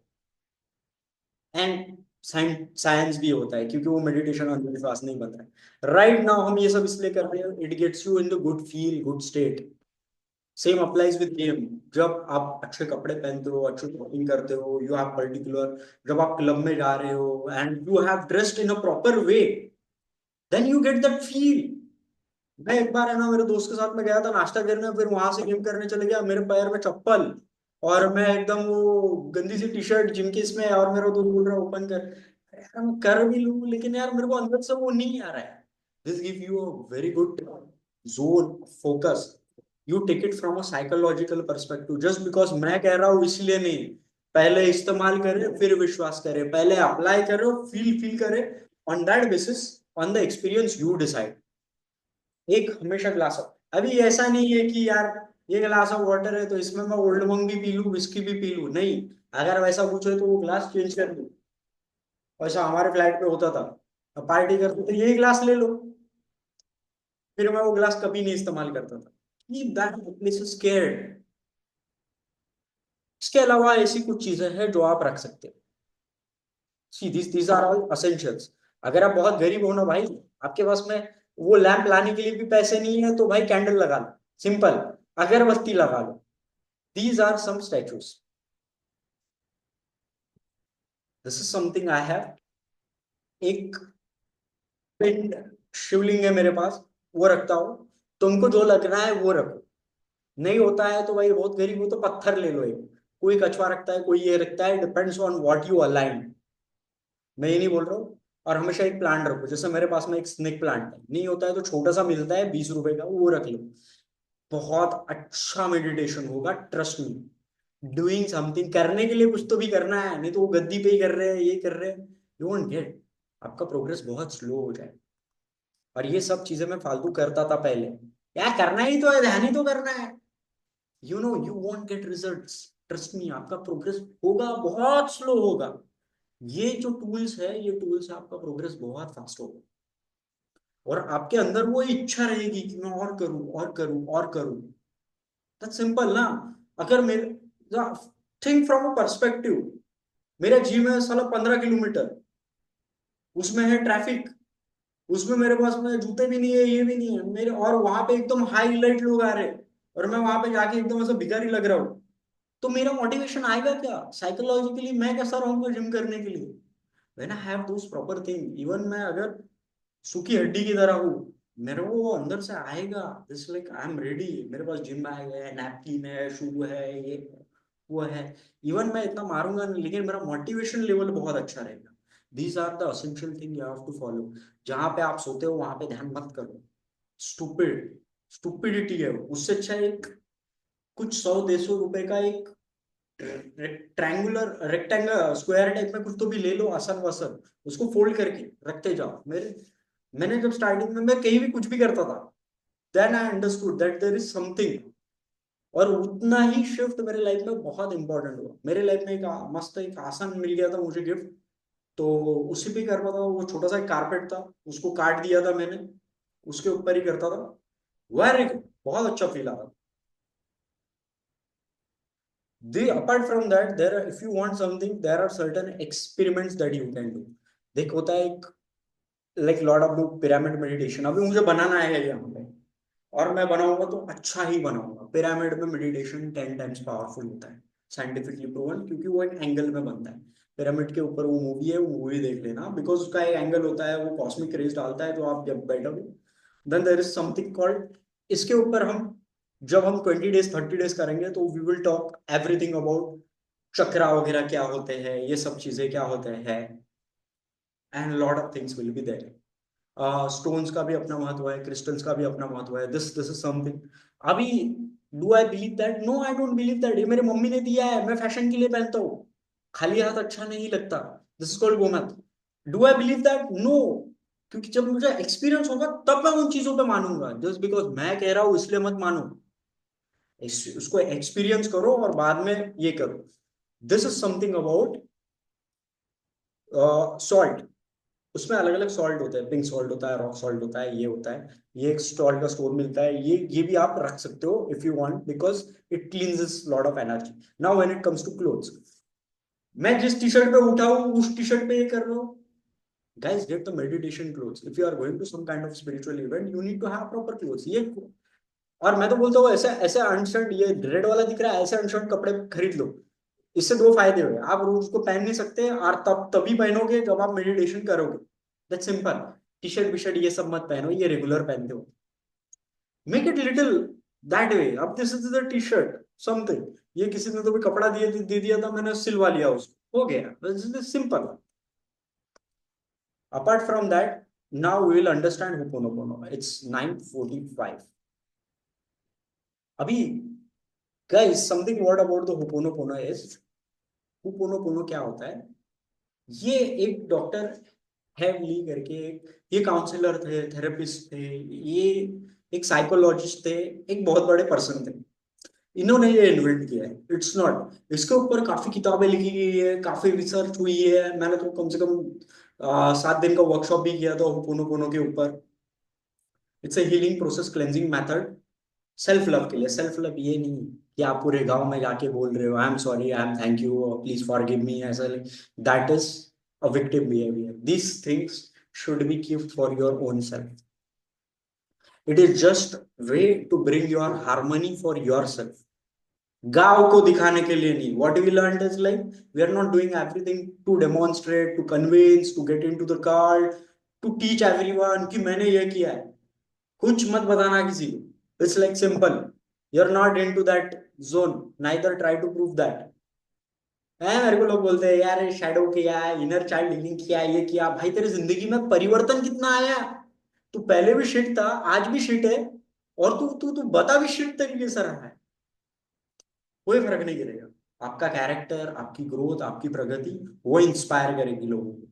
एंड साइंस भी होता है, क्योंकि वो मेडिटेशन अंधविश्वास नहीं बन रहा है राइट नाउ। हम ये सब इसलिए कर रहे हैं, it gets you in the good feel good state. Same applies with game. जब आप अच्छे कपड़े पहनते हो, अच्छी शॉपिंग करते हो, यू हैव पर्टिकुलर, जब आप क्लब में जा रहे हो and you have dressed in a proper way, then you get that feel. मैं एक बार है ना मेरे दोस्त के साथ में गया था नाश्ता करने, फिर वहां से गेम करने चले गया, मेरे पैर में चप्पल और मैं एकदम वो गंदी सी टी शर्ट जिम की इसमें, और मेरा दोस्त बोल रहा है ओपन कर। अरे यार मैं कर भी लूं, लेकिन यार मेरे को अंदर से वो नहीं आ रहा है। This give you a very good zone focus. You take it from a psychological perspective. Just because मैं कह रहा हूँ इसलिए नहीं, पहले इस्तेमाल करे फिर विश्वास करे, पहले अप्लाई करो फील फील करे, on that basis, on the experience you decide. एक हमेशा ग्लास ऑफ, अभी ऐसा नहीं है कि यार ये ग्लास ऑफ वाटर है तो इसमें मैं ओल्ड मंक भी पी लूं विस्की भी पी लूं, नहीं। अगर वैसा कुछ है तो वो ग्लास चेंज कर दो। वैसा हमारे फ्लैट पे होता था, अब पार्टी करते तो यही ग्लास ले लो, फिर मैं वो ग्लास कभी नहीं इस्तेमाल करता था। Keep that place scared. इसके अलावा ऐसी कुछ चीजें हैं जो आप रख सकते हो। See this are all essentials. अगर आप बहुत गरीब हो ना भाई, आपके पास में वो लैंप लाने के लिए भी पैसे नहीं है, तो भाई कैंडल लगा लो, सिंपल, अगरबत्ती लगा लो। These are some statues. This is something I have. एक पिंड शिवलिंग है मेरे पास, वो रखता हूँ। तुमको जो लग रहा है वो रखो, नहीं होता है तो भाई बहुत गरीब हो तो पत्थर ले लो एक। कोई कछुआ रखता है, कोई ये रखता है, depends on what you align. मैं ये नहीं बोल रहा हूँ। और हमेशा एक प्लांट रखो, जैसे मेरे पास में एक स्नेक प्लांट है, नहीं होता है तो छोटा सा मिलता है 20 रुपए का, वो रख लो। बहुत अच्छा मेडिटेशन होगा, ट्रस्ट मी। डूइंग समथिंग, करने के लिए कुछ तो भी करना है, नहीं तो वो गद्दी पे ही कर रहे हैं, ये कर रहे हैं, यू वोंट गेट। आपका प्रोग्रेस बहुत स्लो हो जाए। और ये सब चीजें मैं फालतू करता था पहले, यार करना ही तो है, ध्यान ही तो करना है, you know you won't get results. Trust me, आपका प्रोग्रेस होगा बहुत स्लो होगा। ये जो टूल्स है, ये टूल्स से आपका प्रोग्रेस बहुत फास्ट होगा। और आपके अंदर वो इच्छा रहेगी कि मैं और करूं और करूं और करूं। दैट्स सिंपल ना। अगर मेरे, थिंक फ्रॉम अ पर्सपेक्टिव, मेरा जिम है साला 15 किलोमीटर, उसमें है ट्रैफिक, उसमें मेरे पास में जूते भी नहीं है, ये भी नहीं है मेरे, और वहां पे एकदम हाई लाइट लोग आ रहे हैं, और मैं वहां पे जाके एकदम ऐसा भिखारी लग रहा हूँ, तो मेरा मोटिवेशन आएगा क्या? साइकोलॉजिकली मैं कैसा रहूंगा जिम करने के लिए? When I have those proper thing, even मैं अगर सूखी हड्डी की तरह हूँ, मेरे को वो अंदर से आएगा, this like I am ready, मेरे पास जिम बैग है, नैपकिन है, शू है, ये वो है। इवन मैं इतना मारूंगा नहीं, लेकिन मेरा मोटिवेशन लेवल बहुत अच्छा रहेगा। These are the essential thing you have to follow. जहां पे आप सोते हो वहां पे ध्यान मत करो, स्टूपिड, स्टूपिडिटी है वो। उससे अच्छा एक कुछ 100-150 रुपए का एक ट्रायंगुलर रेक्टेंगल स्क्वायर टाइप में कुछ तो भी ले लो, आसन वासन, उसको फोल्ड करके रखते जाओ। मैंने जब स्टार्टिंग में मैं कहीं भी कुछ भी करता था, then I understood that there is something. और उतना ही शिफ्ट मेरे लाइफ में बहुत इंपॉर्टेंट हुआ। मेरे लाइफ में एक मस्त एक आसन मिल गया था मुझे गिफ्ट, तो उसी पे कर पाता था। वो छोटा सा एक कारपेट था, उसको काट दिया था मैंने, उसके ऊपर ही करता था। वेरी गुड, बहुत अच्छा फील आता था। They, apart from that, there are, if you want something, there are certain experiments that you can do. देख होता है एक, लाइक लॉट ऑफ लोग पिरामिड मेडिटेशन, अभी मुझे बनाना है यहाँ पे, और मैं बनाऊंगा तो अच्छा ही बनाऊंगा। पिरामिड में मेडिटेशन 10 टाइम्स पावरफुल होता है, साइंटिफिकली प्रूवन, क्योंकि वो एक एंगल में बनता है। पिरामिड के ऊपर वो मूवी है, वो मूवी देख लेना, बिकॉज उसका एक एंगल होता है, वो कॉस्मिक रेज डालता है जो आप जब बैठोगे, then there is something called, इसके ऊपर हम जब हम 20 डेज 30 डेज करेंगे तो we will talk everything about chakra वगैरह क्या होते हैं, ये सब चीजें क्या होते हैं, and lot of things will be there. Stones का भी अपना महत्व है, क्रिस्टल्स का भी अपना महत्व है। This is something. अभी do I believe that? No, I don't believe that. ये मेरे मम्मी ने दिया है, मैं फैशन के लिए पहनता हूँ, खाली हाथ अच्छा नहीं लगता, दिस इज कॉल्ड गोमत। Do I believe that? No. क्योंकि जब मुझे एक्सपीरियंस होगा तब मैं उन चीजों पे मानूंगा। जस्ट बिकॉज मैं कह रहा हूँ इसलिए मत मानो, उसको एक्सपीरियंस करो और बाद में ये करो। This is something about salt. उसमें अलग अलग सॉल्ट होते हैं, पिंक सॉल्ट होता है, रॉक सॉल्ट होता है, ये होता है। ये एक सॉल्ट का स्टोर मिलता है, ये भी आप रख सकते हो if you want, because it cleanses lot of energy. Now when it comes to clothes, मैं जिस टी शर्ट पे उठा हूं उस टी शर्ट पे ये कर रहा हूँ। Guys, get the meditation clothes. If you are going to some kind of spiritual event, you need to have proper clothes. Yeah, और मैं तो बोलता हूँ ऐसे ऐसे अनशर्ट, ये रेड वाला दिख रहा है, ऐसे अनशर्ट कपड़े खरीद लो। इससे दो फायदे हुए, आप रोज को पहन नहीं सकते, और तब तभी पहनोगे जब आप मेडिटेशन करोगे। That's simple. T shirt B shirt ये सब मत पहनो, ये रेगुलर पहनते हो। Make it little that way. अब this is the T shirt something, ये किसी ने तो भी कपड़ा दे दिया था, मैंने सिलवा लिया उसको, हो गया, simple. Apart from that, now we will understand Ho'oponopono. It's 9:45 अभी। Guys, something what about the Ho'oponopono is, Ho'oponopono क्या होता है? ये एक डॉक्टर हैव ली करके, ये काउंसलर थे, थेरेपिस्ट थे, ये एक साइकोलॉजिस्ट थे, एक बहुत बड़े पर्सन थे। इन्होंने ये इन्वेंट किया है, इट्स नॉट, इसके ऊपर काफी किताबें लिखी गई है, काफी रिसर्च हुई है। मैंने तो कम से कम 7 दिन का वर्कशॉप भी किया था होपोनोपोनो के ऊपर। It's a healing process, cleansing method, self love के लिए। सेल्फ लव ये नहीं कि आप पूरे गांव में जाके बोल रहे हो I am sorry, I am thank you, please forgive me, ऐसा। That is a victim behaviour. These things should be kept for your own self. It is just way to bring your harmony for yourself, गांव को दिखाने के लिए नहीं। What we learn is like, we are not doing everything to demonstrate, to convince, to get in to the card, to teach everyone कि मैंने ये किया है। कुछ मत बताना किसी को। It's like simple, you are not in to that zone, neither try to prove that. है, मेरे को लोग बोलते हैं यार शैडो किया है, इनर चाइल्ड हीलिंग किया है, ये किया। भाई, तेरी जिंदगी में परिवर्तन कितना आया? तू पहले भी शिट था, आज भी शिट है, और तू तू तू बता भी शिट तरीके से रहा है, कोई फर्क नहीं गिरेगा। आपका कैरेक्टर, आपकी ग्रोथ, आपकी प्रगति, वो इंस्पायर करेगी लोगों को।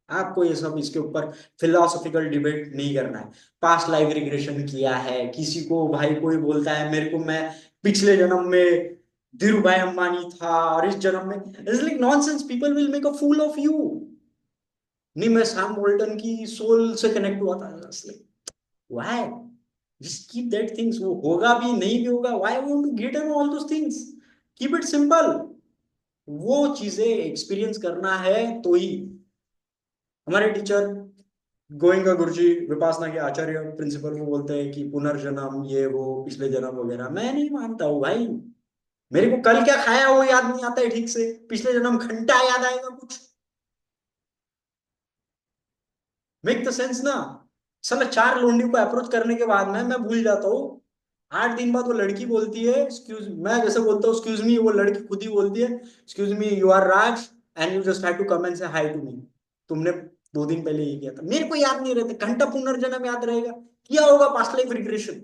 आपको ये सब इसके ऊपर फिलोसॉफिकल डिबेट नहीं करना है। पास्ट लाइफ रिग्रेशन किया है किसी को, भाई कोई बोलता है मेरे को, मैं पिछले जन्म में धीरू भाई अंबानी था और इस जन्म में, it's like nonsense. People will make a fool of you. नहीं, मैं सैम वोल्टन की सोल से कनेक्ट हुआ था, why? Just keep that things. वो होगा भी, नहीं भी होगा, why want to get in all those things? Keep it simple. वो चीजें एक्सपीरियंस करना है तो ही। हमारे टीचर गोइंका गुरुजी, विपासना के आचार्य प्रिंसिपल, वो बोलते हैं कि पुनर्जन्म, ये वो पिछले जन्म वगैरह, मैं नहीं मानता हूँ भाई। मेरे को कल क्या खाया वो याद नहीं आता है ठीक से, पिछले जन्म घंटा याद आएगा कुछ? मेक द सेंस ना। साला 4 लोंडियों को अप्रोच करने के बाद में मैं भूल जाता हूँ। 8 दिन बाद वो लड़की बोलती है एक्सक्यूज, मैं जैसे बोलता हूँ एक्सक्यूज मी, वो लड़की खुद ही बोलती है excuse me, you are Raj and you just have to come and say hi to me. तुमने 2 दिन पहले ये किया था, मेरे को याद नहीं रहता, घंटा पुनर्जन्म याद रहेगा? किया होगा पास्ट लाइफ रिग्रेशन।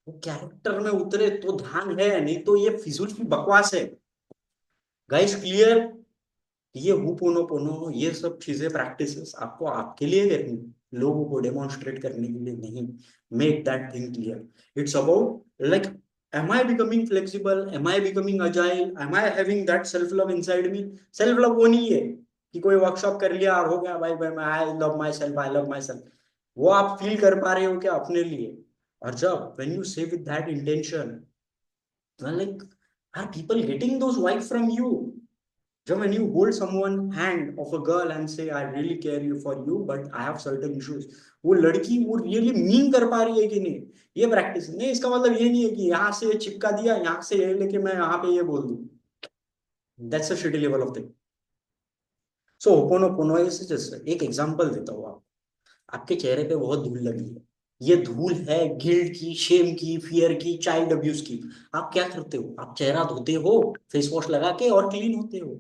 वो कैरेक्टर में उतरे तो ध्यान है, नहीं तो ये फिजूल की बकवास है। Guys, clear? ये हुपोनोपोनो, ये सब चीजें प्रैक्टिसेस आपको आपके लिए करनी, लोगों को डेमोन्स्ट्रेट करने के लिए नहीं। Make that thing clear. It's about like, am I becoming flexible, am I becoming agile, am I having that self love inside me? Self love वो नहीं है कि कोई वर्कशॉप कर लिया और हो गया भाई भाई, मैं I love my self, I love my self. वो आप फील कर पा रहे हो क्या अपने लिए? और जब when you say with that intention, like, are people getting those vibe from you? जब when you hold someone hand of a girl and say I really care you for you but I have certain issues, वो लड़की वो really mean कर पा रही है कि नहीं? ये प्रैक्टिस नहीं, इसका मतलब ये नहीं है कि यहाँ से ये चिपका दिया, यहाँ से ये लेके मैं यहाँ पे ये बोल दूं। That's a shitty level of thing. So Ho'oponopono is just एक एग्जांपल देता हूँ आपको। आपके चेहरे पे बहुत धूल लगी है, ये धूल है गिल्ट की, शेम की, फियर की, चाइल्ड अब्यूज की। आप क्या करते हो? आप चेहरा धोते हो फेस वॉश लगा के और क्लीन होते हो।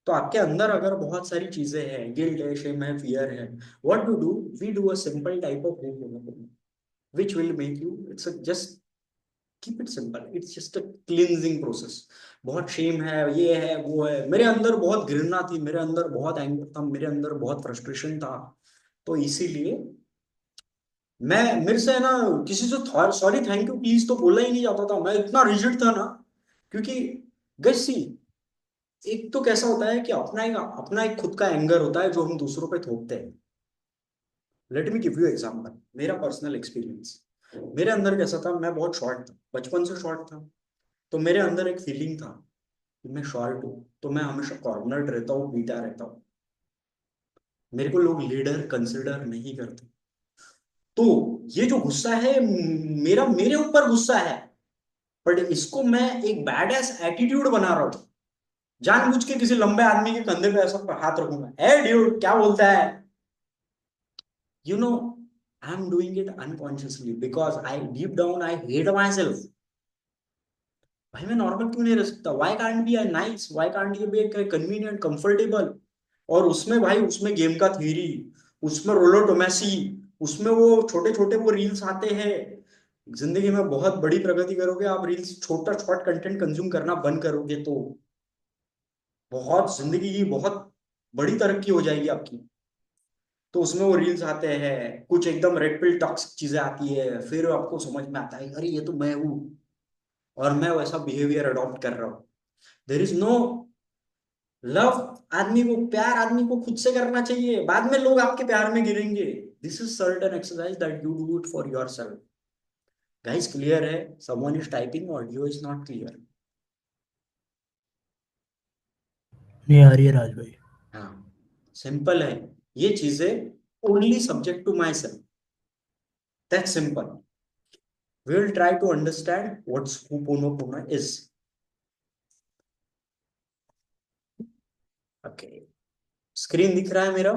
तो आपके अंदर अगर बहुत सारी चीजें हैं, गिल्ट है, शेम है, फियर है, what to do? We do a simple type of home which will make you, it's a just keep it simple, it's just a cleansing process। बहुत शेम है, ये है, वो है, मेरे अंदर बहुत घृणा थी, मेरे अंदर बहुत एंगर था, मेरे अंदर बहुत फ्रस्ट्रेशन था, तो इसीलिए मैं, मेरे से है ना, किसी से सॉरी थैंक यू प्लीज तो बोला ही नहीं जाता था, मैं इतना रिजिड था ना। क्योंकि गैस सी, एक तो कैसा होता है कि अपना एक खुद का एंगर होता है जो हम दूसरों पे थोपते हैं। Let me give you example, मेरा पर्सनल एक्सपीरियंस। मेरे अंदर कैसा था, मैं बहुत शॉर्ट था, बचपन से शॉर्ट था। तो मेरे अंदर एक फीलिंग था कि मैं शॉर्ट हूँ तो मैं हमेशा कॉर्नर्ड रहता हूँ, बीटा रहता हूँ। मेरे को लोग लीडर कंसिडर नहीं करते। तो ये जो गुस्सा है, मेरा मेरे ऊपर गुस्सा है, बट इसको मैं एक बैड एस एटीट्यूड बना रहा हूँ। जानबूझ के किसी लंबे आदमी के कंधे पे ऐसा हाथ रखूंगा, ए ड्यूड क्या बोलता है, you know, I am doing it unconsciously because I deep down I hate my self. भाई मैं नॉर्मल क्यों नहीं रह सकता? Why can't be nice, why can't you be convenient comfortable? और उसमें भाई, उसमें गेम का थ्योरी, उसमें रोलो टोमेसी, उसमें वो छोटे छोटे वो रील्स आते हैं। जिंदगी में बहुत बड़ी प्रगति करोगे आप, रील्स छोटा शॉर्ट कंटेंट कंज्यूम करना बंद करोगे तो बहुत जिंदगी की बहुत बड़ी तरक्की हो जाएगी आपकी। तो उसमें वो रील्स आते हैं, कुछ एकदम रेड पिल टॉक्सिक चीजें आती है, फिर आपको समझ में आता है अरे ये तो मैं हूँ, और मैं वैसा बिहेवियर अडॉप्ट कर रहा हूँ। There is no love. आदमी को प्यार आदमी को खुद से करना चाहिए, बाद में लोग आपके प्यार में गिरेंगे। This is certain exercise that you do it for yourself. Guys clear है? Someone is typing, audio is not clear. नहीं आ रही है राज भाई। हाँ, सिंपल है ये चीजें। Only subject to my self, that simple. We will try to understand what Ho'oponopono is. Okay. Screen दिख रहा है मेरा?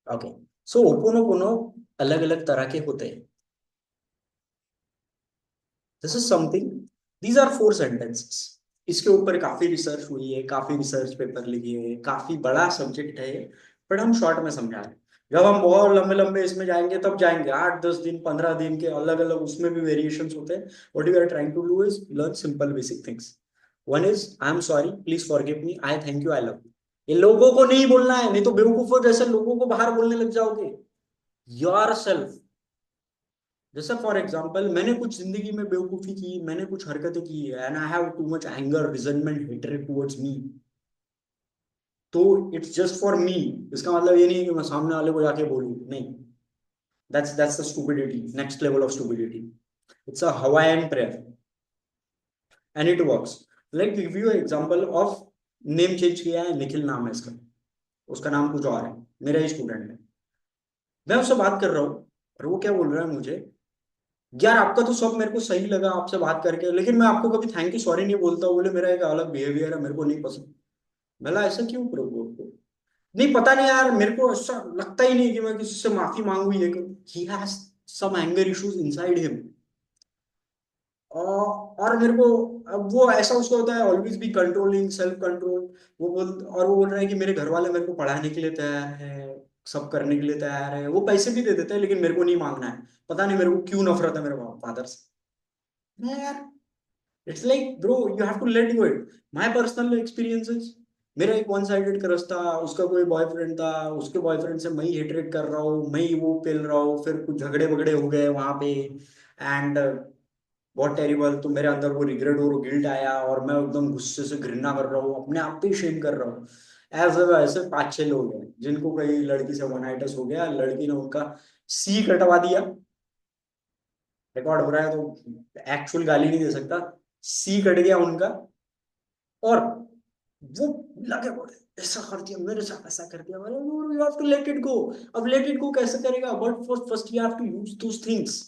ओके। सो Ho'oponopono अलग अलग तरह के होते हैं। This is something, these are 4 sentences. इसके ऊपर काफी रिसर्च हुई है, काफी रिसर्च पेपर लिखे हैं, काफी बड़ा सब्जेक्ट है, बट हम शॉर्ट में समझा रहे हैं। जब हम बहुत लंबे लंबे इसमें जाएंगे तब जाएंगे 8 10 दिन 15 दिन के, अलग अलग उसमें भी वेरिएशंस होते हैं। What we are trying to do is learn simple basic things. One is I am sorry, please forgive me, I thank you, I love you. ये लोगों को नहीं बोलना है, नहीं तो बेवकूफों जैसे लोगों को बाहर बोलने लग जाओगे। Your self. जैसे फॉर एग्जाम्पल, मैंने कुछ जिंदगी में बेवकूफी की, मैंने कुछ हरकतें की है, and I have too much anger resentment hatred towards me, तो इट्स जस्ट फॉर मी। इसका मतलब ये नहीं है कि मैं सामने वाले को जाके बोलूं, नहीं। That's the stupidity, next level of stupidity. It's a Hawaiian prayer and it works. Like give you example of, name change किया है, निखिल नाम है इसका, उसका नाम कुछ और है, मेरा ही स्टूडेंट है। मैं उससे बात कर रहा हूँ और वो क्या बोल रहा है मुझे, यार आपका तो सब मेरे को सही लगा आपसे बात करके, लेकिन मैं आपको कभी थैंक यू सॉरी नहीं बोलता, बोले मेरा एक अलग बिहेवियर है, मेरे को नहीं पसंद। भला ऐसा क्यों प्रभु आपको? नहीं पता नहीं यार, मेरे को ऐसा लगता ही नहीं कि मैं किसी से माफी मांगू, ये करूं। He has some anger issues inside him. और मेरे को, अब वो ऐसा उसका होता है, always be controlling, self control. वो बोल रहा है कि मेरे घर वाले मेरे को पढ़ाने के लिए तैयार है, सब करने के लिए तैयार है, वो पैसे भी दे देते हैं, लेकिन मेरे को नहीं मांगना है। पता नहीं मेरे को क्यों नफरत है मेरे फादर से। मैं यार, it's like bro, you have to let go it. My personal experiences, मेरा एक वन साइडेड क्रश था, उसका कोई बॉयफ्रेंड था, उसके बॉयफ्रेंड से मैं ही हेटरेट कर रहा हूँ, मैं ही वो पेल रहा हूँ, फिर कुछ झगड़े वगड़े हो गए वहां पे, एंड बहुत टेरिबल। तो मेरे अंदर वो रिग्रेट और गिल्ट आया, और मैं एकदम गुस्से से घृणा कर रहा हूँ, अपने आप पे ही शेम कर रहा हूँ। ऐसे ऐसे 5 6 लोग हैं जिनको कई लड़की से वनाइटस हो गया, लड़की ने उनका सी कटवा दिया। रिकॉर्ड हो रहा है तो एक्चुअल गाली नहीं दे सकता, सी कट गया उनका। और वो लगे बोले ऐसा कर दिया मेरे साथ, ऐसा कर दिया, मैंने, you have to let it go. अब लेट इट गो कैसे करेगा? But first you have to use those things,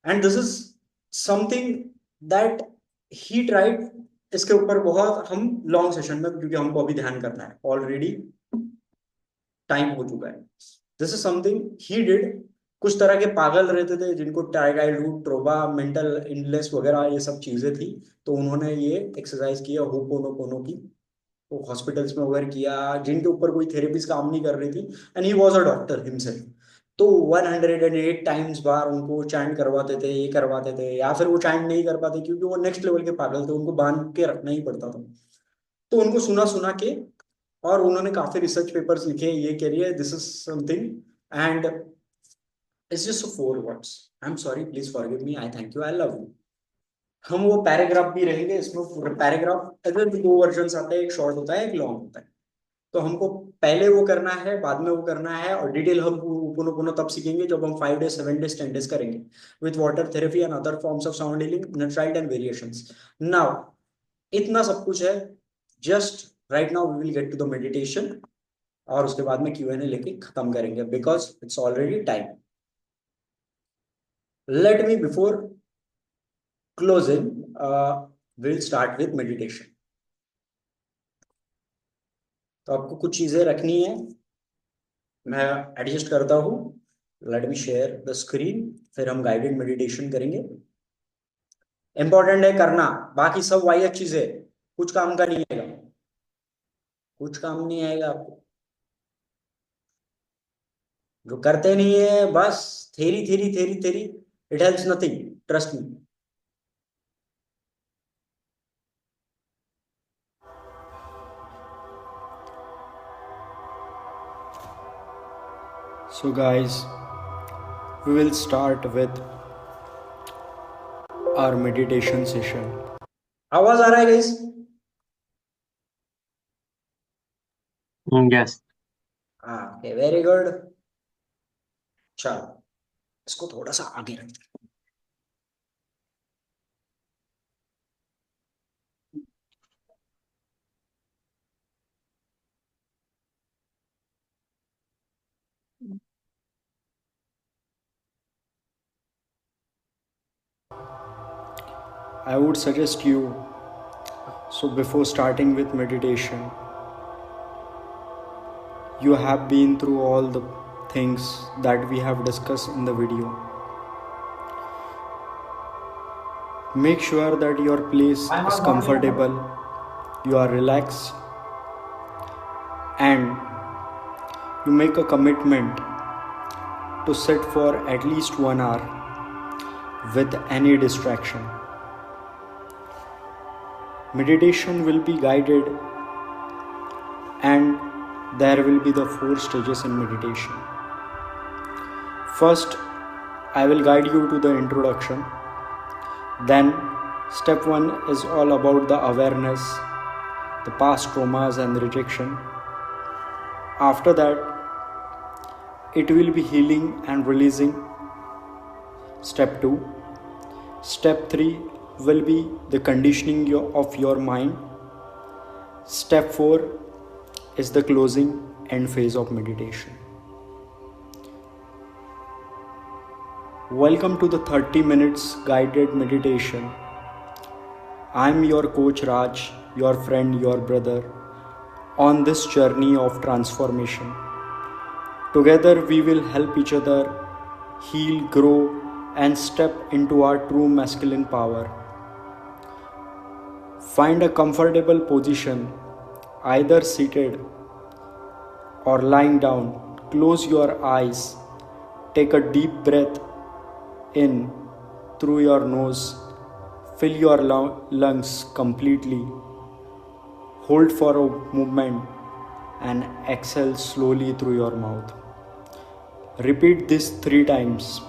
and this is something that he tried. इसके ऊपर बहुत हम लॉन्ग सेशन में, क्योंकि हमको अभी ध्यान करना है, ऑलरेडी टाइम हो चुका है। This is something he did. कुछ तरह के पागल रहते थे जिनको टाइगाइड ट्रोबा मेंटल इलनेस वगैरह ये सब चीजें थी, तो उन्होंने ये एक्सरसाइज किया होपोनोपोनो की, वो हॉस्पिटल्स में वगैरह किया, जिनके ऊपर कोई थेरेपीज काम नहीं कर रही थी, and he was a doctor himself. तो 108 टाइम्स बार उनको चैंट करवाते थे, ये करवाते थे, या फिर वो चैंट नहीं कर पाते क्योंकि वो नेक्स्ट लेवल के पागल थे, उनको बांध के रखना ही पड़ता था। तो उनको सुना सुना के, और उन्होंने काफी रिसर्च पेपर्स लिखे, ये करिए, this is something, and it's just 4 words, I am sorry, please forgive me, I thank you, I love you. हम वो पैराग्राफ भी रहेंगे इसमें, पूरा पैराग्राफ अगर दो वर्जन आते हैं, एक शॉर्ट होता है एक लॉन्ग होता है, तो हमको पहले वो करना है बाद में वो करना है, और डिटेल हम पुनः पुनः तब सीखेंगे जब हम 5 days 7 days 10 days करेंगे with water therapy and other forms of sound healing natural and variations. Now इतना सब कुछ है, just right now we will get to the meditation, और उसके बाद में Q&A लेके खत्म करेंगे because it's already time. Let me before closing will start with meditation. तो आपको कुछ चीजें रखनी है, मैं एडजस्ट करता हूँ। Let me share the screen, फिर हम गाइडेड मेडिटेशन करेंगे। इंपॉर्टेंट है करना, बाकी सब वाहियात चीजें कुछ काम का नहीं आएगा, कुछ काम नहीं आएगा आपको। जो करते नहीं है बस theory theory theory theory, it helps nothing, trust me. So guys, we will start with our meditation session. आवाज आ रहा है guys? Yes. Okay, very good. चलो इसको थोड़ा सा आगे रखते हैं। I would suggest you, so before starting with meditation, you have been through all the things that we have discussed in the video. Make sure that your place is comfortable, you are relaxed, and you make a commitment to sit for at least 1 hour with any distraction. Meditation will be guided, and there will be the 4 stages in meditation. First, I will guide you to the introduction. Then, step 1 is all about the awareness, the past traumas and rejection. After that, it will be healing and releasing. Step 2. Step 3 will be the conditioning of your mind. Step 4 is the closing end phase of meditation. Welcome to the 30 minutes guided meditation. I am your coach Raj, your friend, your brother, on this journey of transformation. Together we will help each other heal, grow, and step into our true masculine power. Find a comfortable position, either seated or lying down. Close your eyes. Take a deep breath in through your nose. Fill your lungs completely. Hold for a moment and exhale slowly through your mouth. Repeat this 3 times,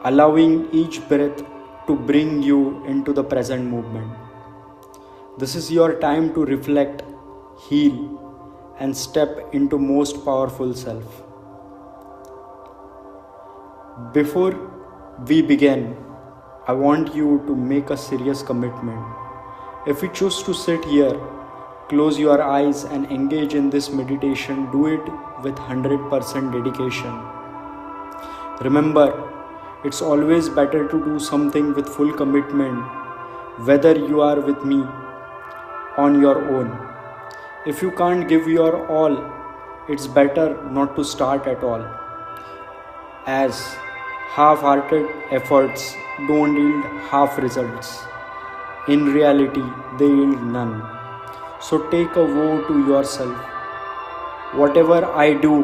allowing each breath to bring you into the present moment. This is your time to reflect, heal, and step into most powerful self. Before we begin, I want you to make a serious commitment. If you choose to sit here, close your eyes and engage in this meditation, do it with 100% dedication. Remember, it's always better to do something with full commitment, whether you are with me on your own. If you can't give your all, it's better not to start at all, as half-hearted efforts don't yield half results. In reality, they yield none. So take a vow to yourself. Whatever I do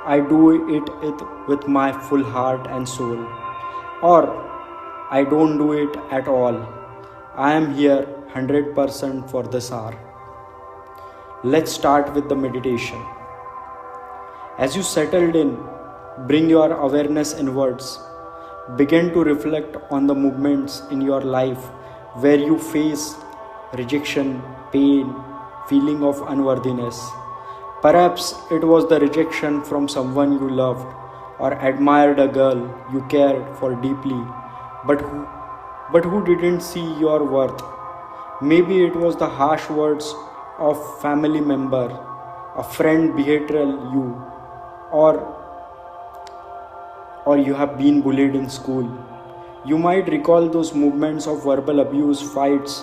it with my full heart and soul. Or I don't do it at all. I am here 100% for this hour. Let's start with the meditation. As you settled in, bring your awareness inwards. Begin to reflect on the moments in your life where you face rejection, pain, feeling of unworthiness. Perhaps it was the rejection from someone you loved or admired, a girl you cared for deeply, but who didn't see your worth. Maybe it was the harsh words of family member, a friend betrayal you, or you have been bullied in school. You might recall those moments of verbal abuse, fights,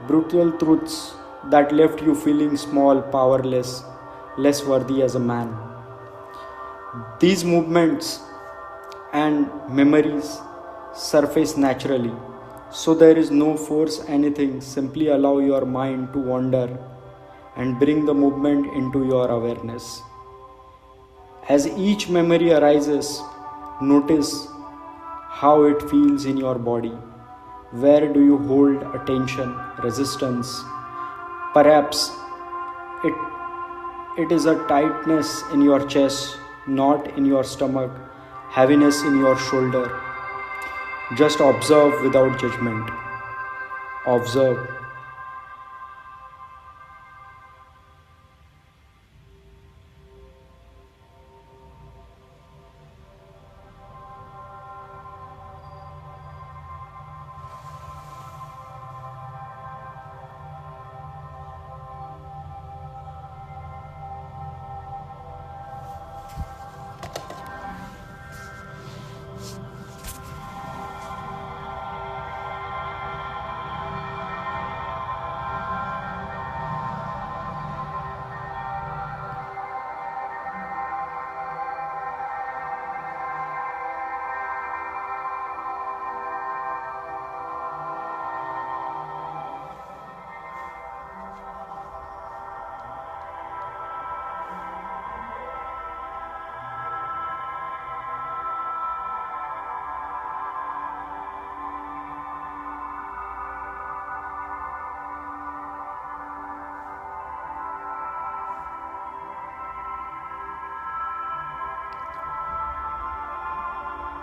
brutal truths that left you feeling small, powerless, less worthy as a man. These movements and memories surface naturally, so there is no force anything, simply allow your mind to wander and bring the movement into your awareness. As each memory arises, notice how it feels in your body. Where do you hold attention, resistance? Perhaps it, it is a tightness in your chest, knot in your stomach, heaviness in your shoulder. Just observe without judgment. Observe.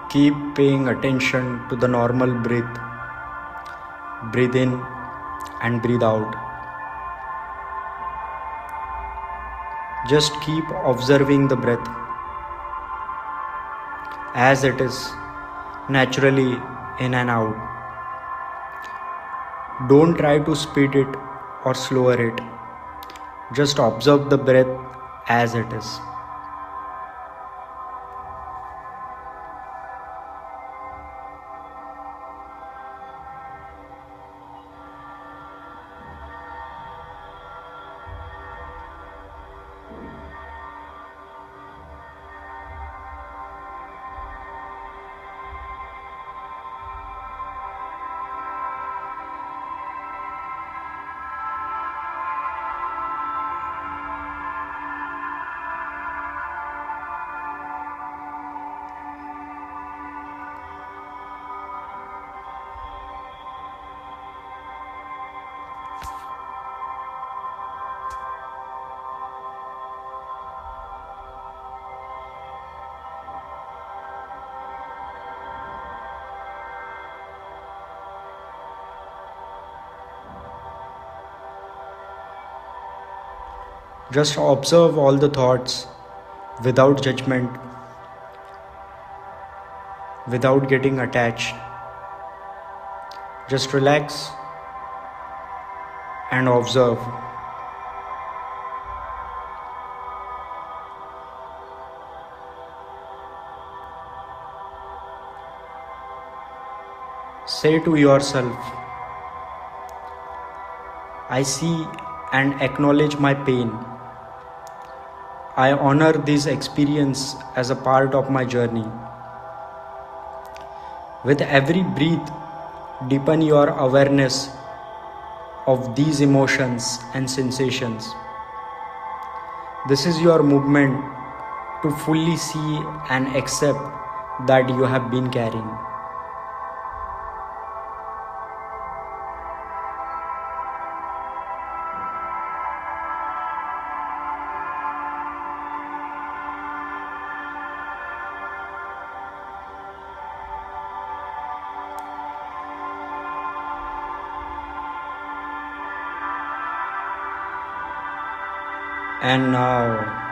Keep paying attention to the normal breath. Breathe in and breathe out. Just keep observing the breath as it is, naturally in and out. Don't try to speed it or slower it. Just observe the breath as it is. Just observe all the thoughts without judgment, without getting attached. Just relax and observe. Say to yourself, I see and acknowledge my pain. I honor this experience as a part of my journey. With every breath, deepen your awareness of these emotions and sensations. This is your movement to fully see and accept that you have been carrying. And now,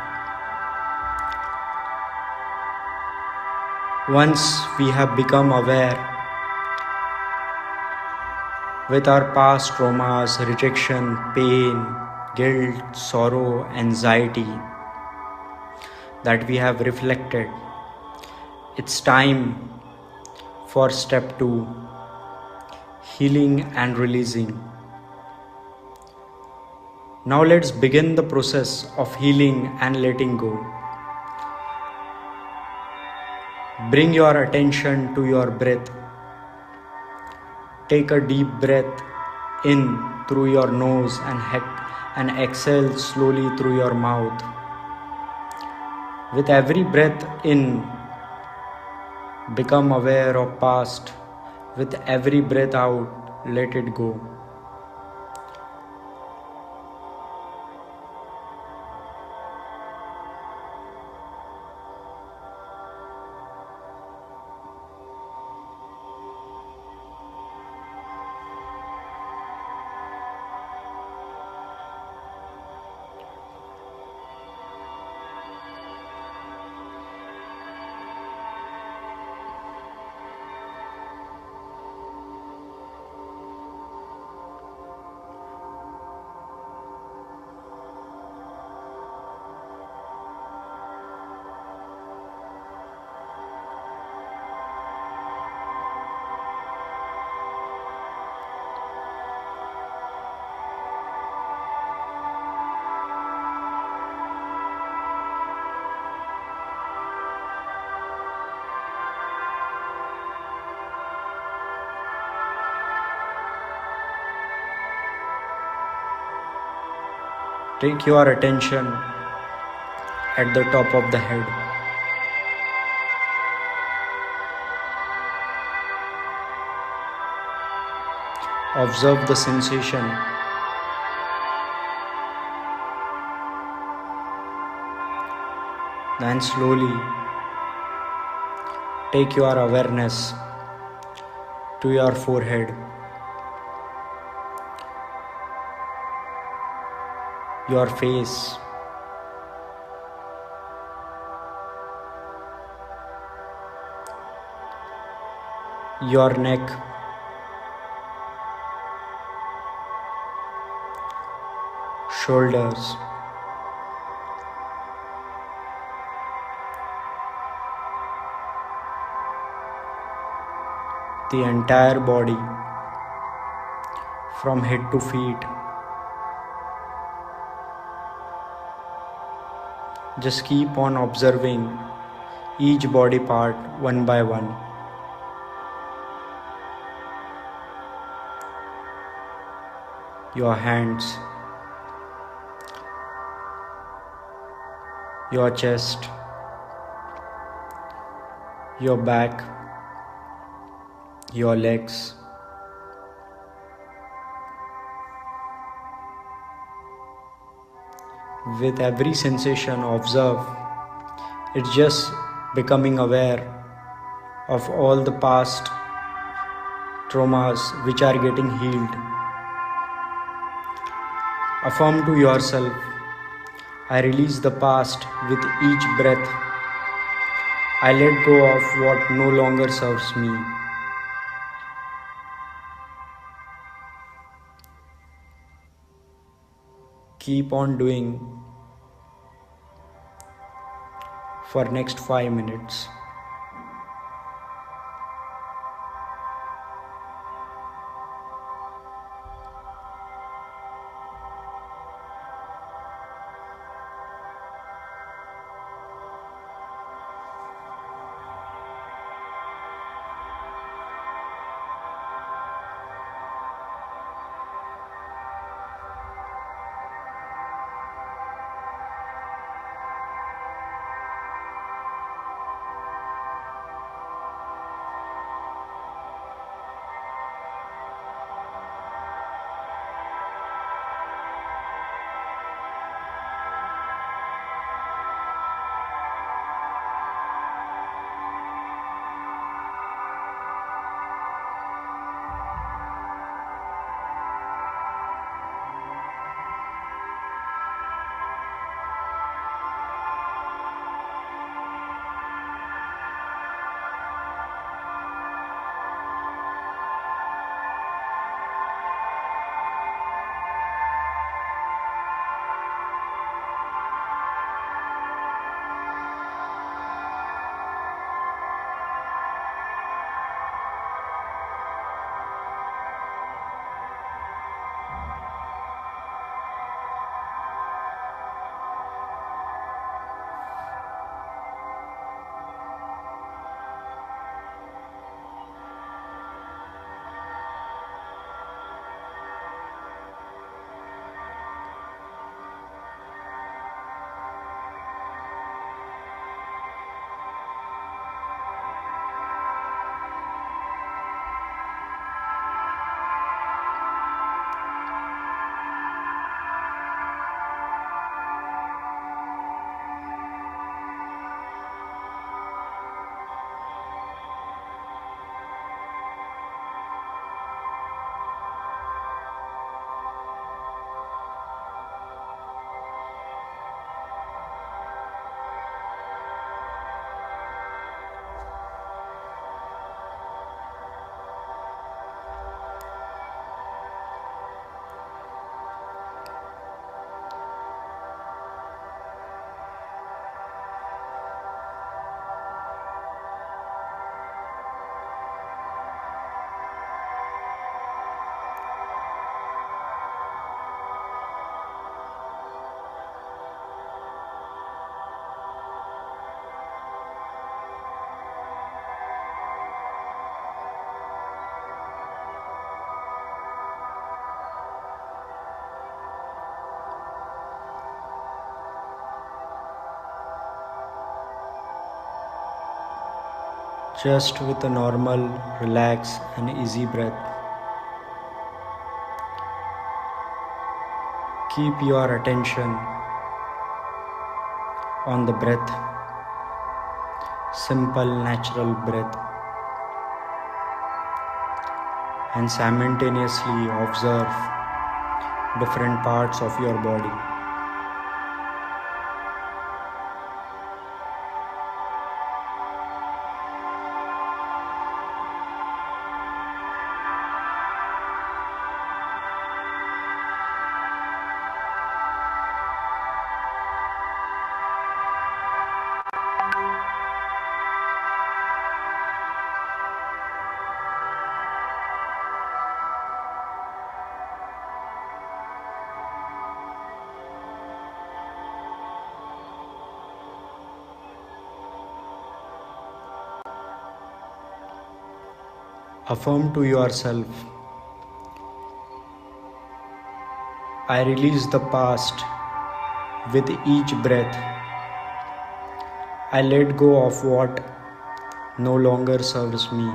once we have become aware with our past traumas, rejection, pain, guilt, sorrow, anxiety, that we have reflected, it's time for step 2, healing and releasing. Now let's begin the process of healing and letting go. Bring your attention to your breath. Take a deep breath in through your nose and exhale slowly through your mouth. With every breath in, become aware of past. With every breath out, let it go. Take your attention at the top of the head. Observe the sensation. Then slowly take your awareness to your forehead, your face, your neck, shoulders, the entire body from head to feet. Just keep on observing each body part one by one. Your hands, your chest, your back, your legs, with every sensation observe. It's just becoming aware of all the past traumas which are getting healed. Affirm to yourself, I release the past with each breath. I let go of what no longer serves me. Keep on doing for next 5 minutes. just with a normal, relaxed, and easy breath. Keep your attention on the breath, simple, natural breath, and simultaneously observe different parts of your body. Affirm to yourself, I release the past with each breath. I let go of what no longer serves me.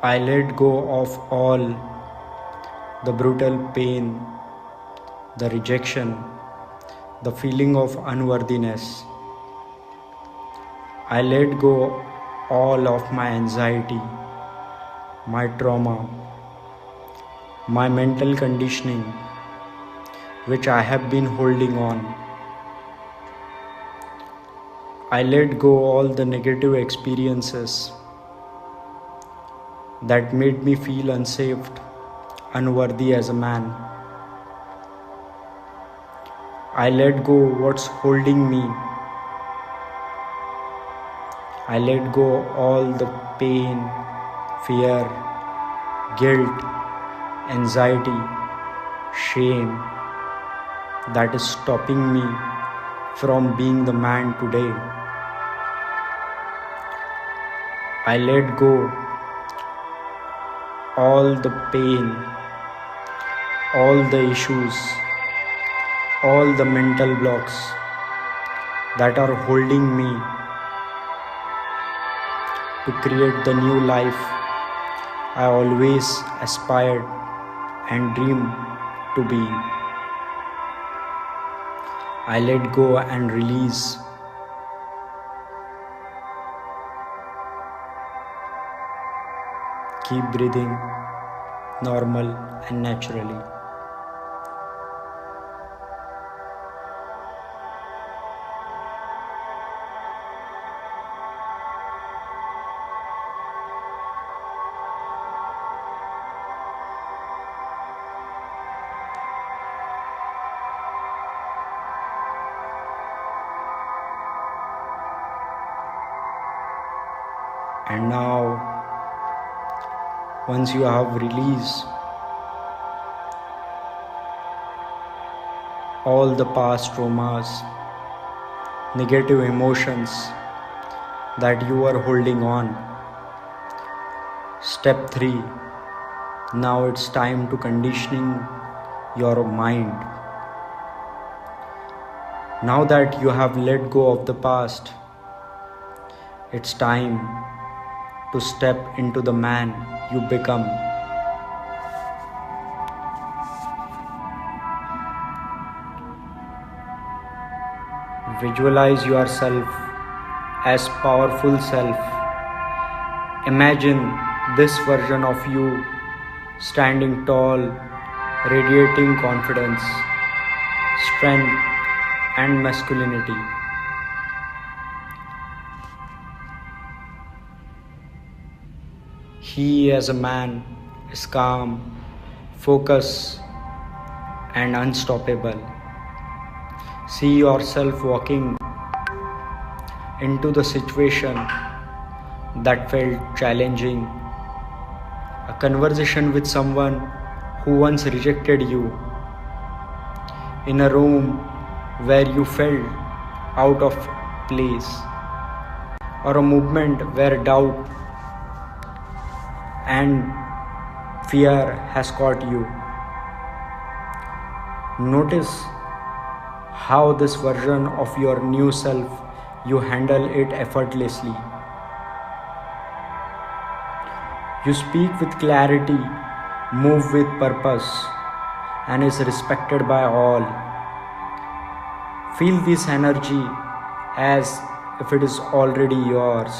I let go of all the brutal pain, the rejection, the feeling of unworthiness. I let go all of my anxiety, my trauma, my mental conditioning, which I have been holding on. I let go all the negative experiences that made me feel unsafe, unworthy as a man. I let go what's holding me. I let go all the pain, fear, guilt, anxiety, shame that is stopping me from being the man today. I let go all the pain, all the issues, all the mental blocks that are holding me to create the new life I always aspired and dreamed to be. I let go and release. Keep breathing normal and naturally. And now, once you have released all the past traumas, negative emotions that you are holding on, step 3, now it's time to conditioning your mind. Now that you have let go of the past, it's time to step into the man you become. Visualize yourself as powerful self. Imagine this version of you standing tall, radiating confidence, strength, and masculinity. He as a man is calm, focused, and unstoppable. See yourself walking into the situation that felt challenging, a conversation with someone who once rejected you, in a room where you felt out of place, or a movement where doubt and fear has caught you. Notice how this version of your new self, you handle it effortlessly. You speak with clarity, move with purpose, and is respected by all. Feel this energy as if it is already yours.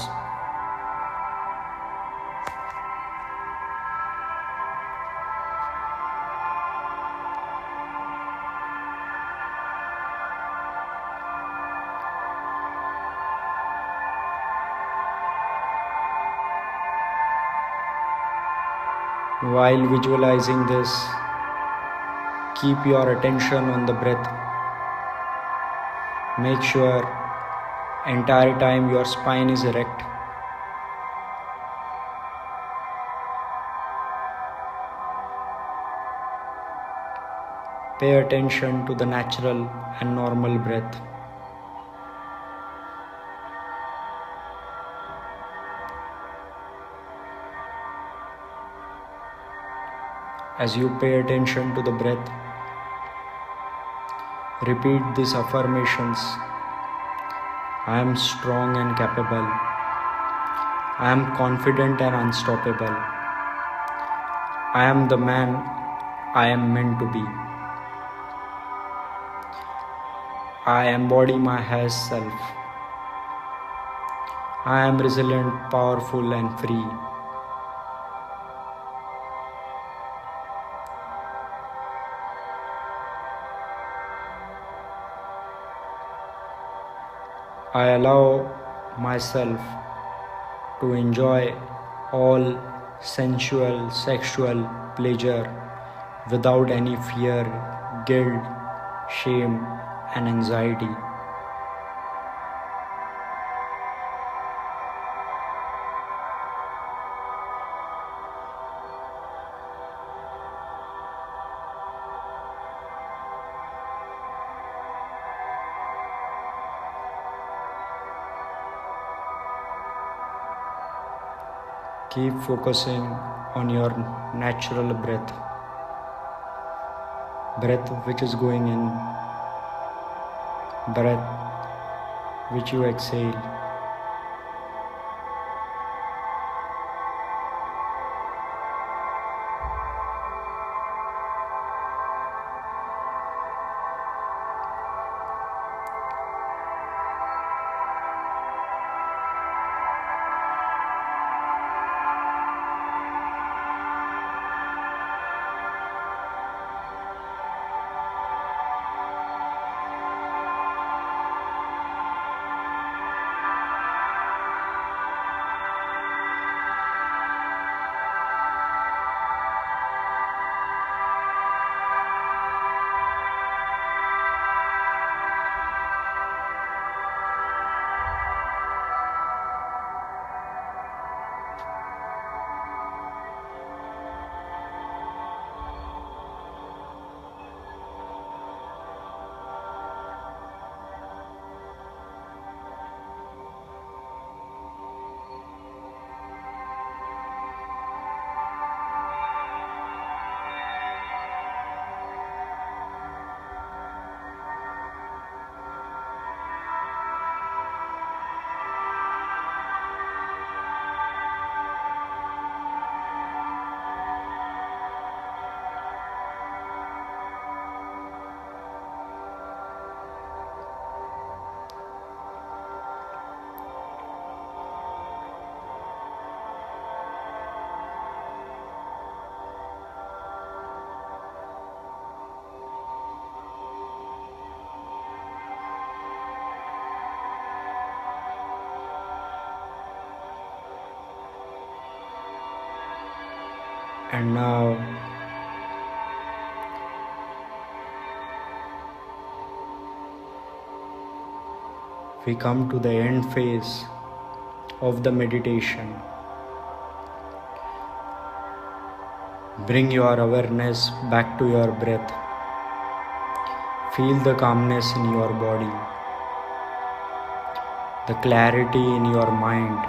While visualizing this, keep your attention on the breath. Make sure entire time your spine is erect. Pay attention to the natural and normal breath. As you pay attention to the breath, repeat these affirmations. I am strong and capable. I am confident and unstoppable. I am the man I am meant to be. I embody my highest self. I am resilient, powerful, and free. I allow myself to enjoy all sensual, sexual pleasure without any fear, guilt, shame, and anxiety. Keep focusing on your natural breath. Breath which is going in, breath which you exhale. And now we come to the end phase of the meditation. Bring your awareness back to your breath. Feel the calmness in your body. the clarity in your mind.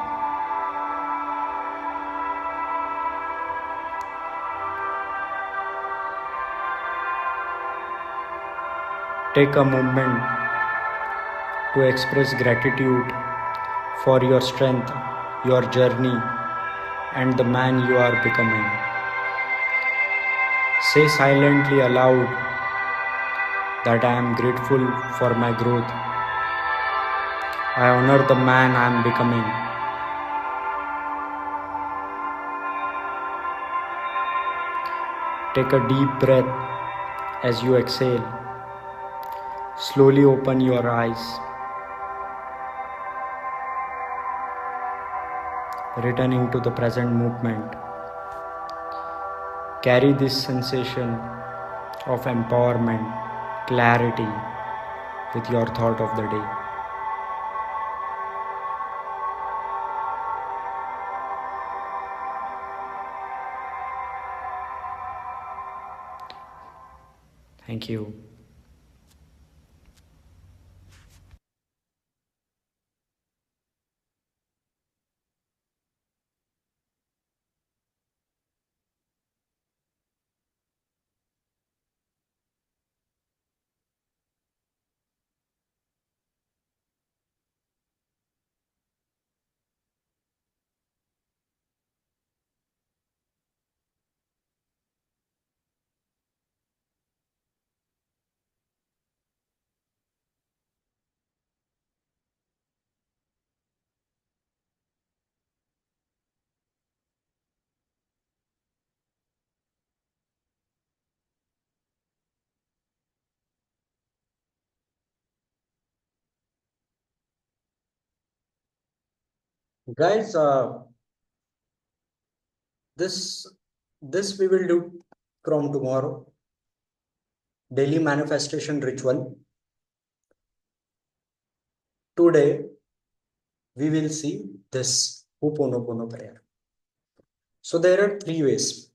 Take a moment to express gratitude for your strength, your journey, and the man you are becoming. Say silently aloud that I am grateful for my growth. I honor the man I am becoming. Take a deep breath as you exhale. Slowly open your eyes, returning to the present movement. Carry this sensation of empowerment, clarity with your thought of the day. Thank you. Guys, this this we will do from tomorrow. Daily manifestation ritual. Today we will see this Ho'oponopono prayer. So there are three ways.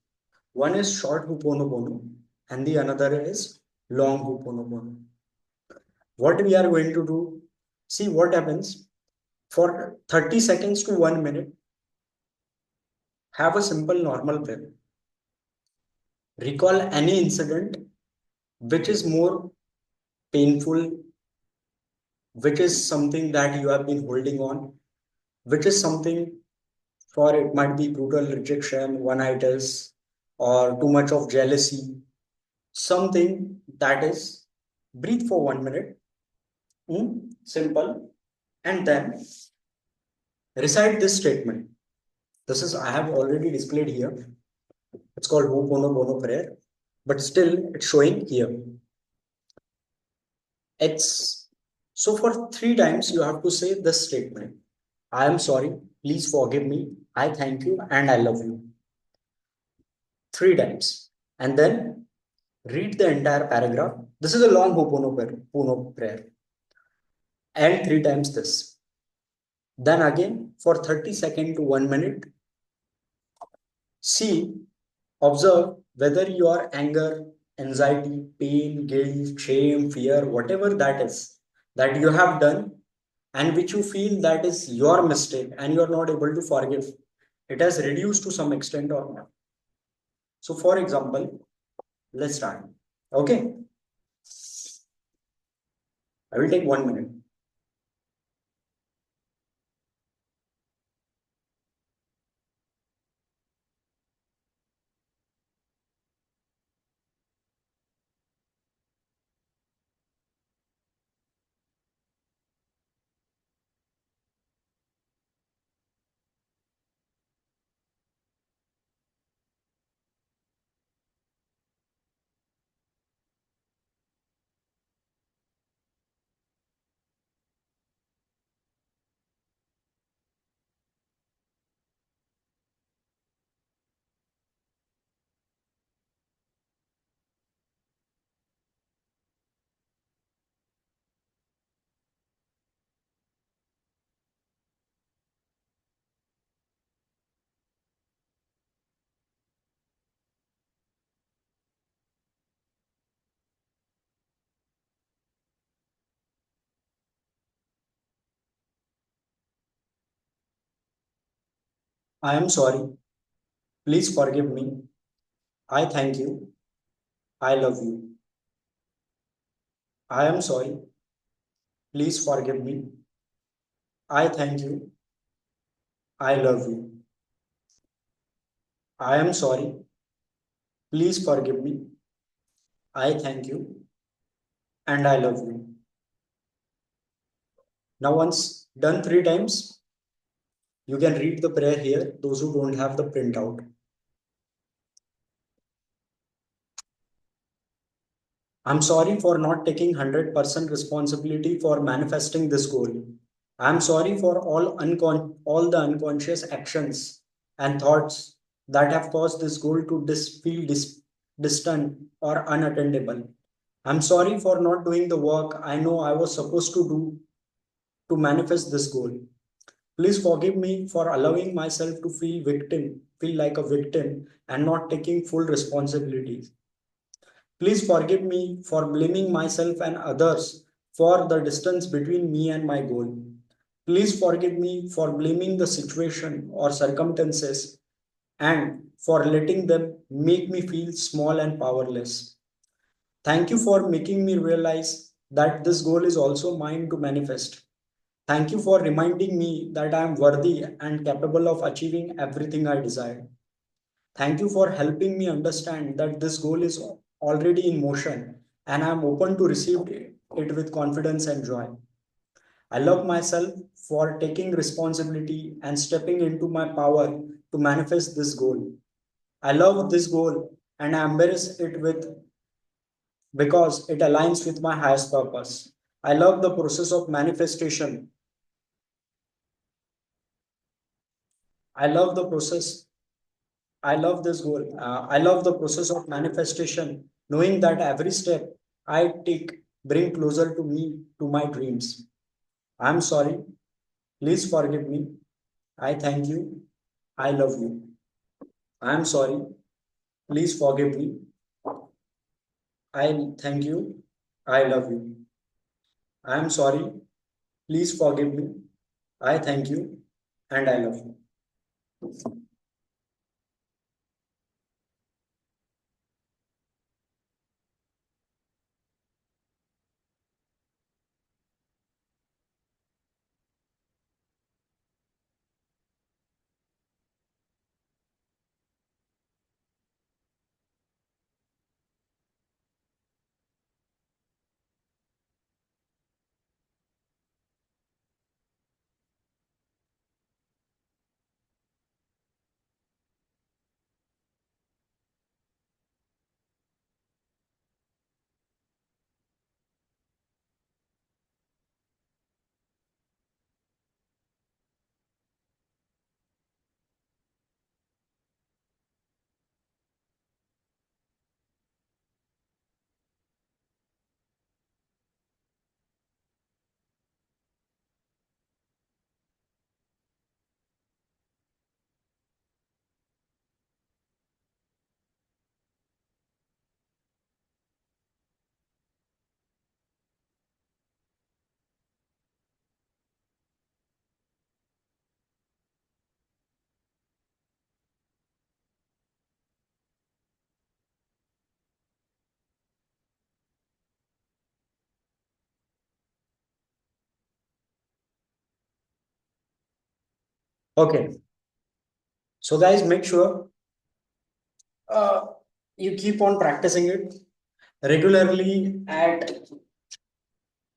One is short Ho'oponopono and the another is long Ho'oponopono. What we are going to do, see what happens for 30 seconds to 1 minute. Have a simple normal breath. Recall any incident which is more painful, which is something that you have been holding on, which is something for it might be brutal rejection, one-itis, or too much of jealousy, something that is breathe for 1 minute, simple, and then recite this statement. This is I have already displayed here. It's called Ho'oponopono prayer, but still it's showing here. It's so for 3 times you have to say this statement. I am sorry, please forgive me, I thank you, and I love you. 3 times. And then read the entire paragraph. This is a long Ho'oponopono prayer. And 3 times this. Then again for 30 seconds to 1 minute, see, observe whether your anger, anxiety, pain, guilt, shame, fear, whatever that is that you have done and which you feel that is your mistake and you are not able to forgive, it has reduced to some extent or not. So, for example, let's start. Okay, I will take 1 minute. I am sorry. Please forgive me. I thank you. I love you. I am sorry. Please forgive me. I thank you. I love you. I am sorry. Please forgive me. I thank you. And I love you. Now, once done 3 times, you can read the prayer here, those who don't have the printout. I'm sorry for not taking 100% responsibility for manifesting this goal. I'm sorry for all the unconscious actions and thoughts that have caused this goal to feel distant or unattainable. I'm sorry for not doing the work I know I was supposed to do to manifest this goal. Please forgive me for allowing myself to feel like a victim and not taking full responsibility. Please forgive me for blaming myself and others for the distance between me and my goal. Please forgive me for blaming the situation or circumstances and for letting them make me feel small and powerless. Thank you for making me realize that this goal is also mine to manifest. Thank you for reminding me that I am worthy and capable of achieving everything I desire. Thank you for helping me understand that this goal is already in motion and I am open to receive it with confidence and joy. I love myself for taking responsibility and stepping into my power to manifest this goal. I love this goal and I embrace it with because it aligns with my highest purpose. I love the process of manifestation. I love the process. I love this goal. I love the process of manifestation, knowing that every step I take bring closer to me to my dreams. I'm sorry. Please forgive me. I thank you. I love you. I'm sorry. Please forgive me. I thank you. I love you. I'm sorry. Please forgive me. I thank you and I love you. Okay. So guys, make sure uh, you keep on practicing it regularly at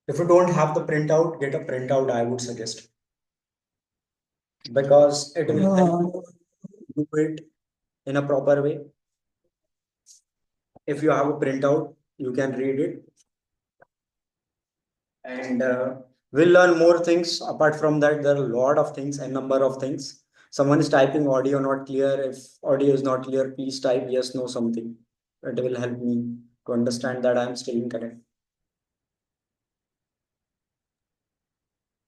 if you don't have the printout, get a printout, I would suggest, because it will help you do it in a proper way. If you have a printout, you can read it and we'll learn more things. Apart from that, there are a lot of things, a number of things. Someone is typing audio not clear. If audio is not clear, please type yes, no, something. It will help me to understand that I'm still correct.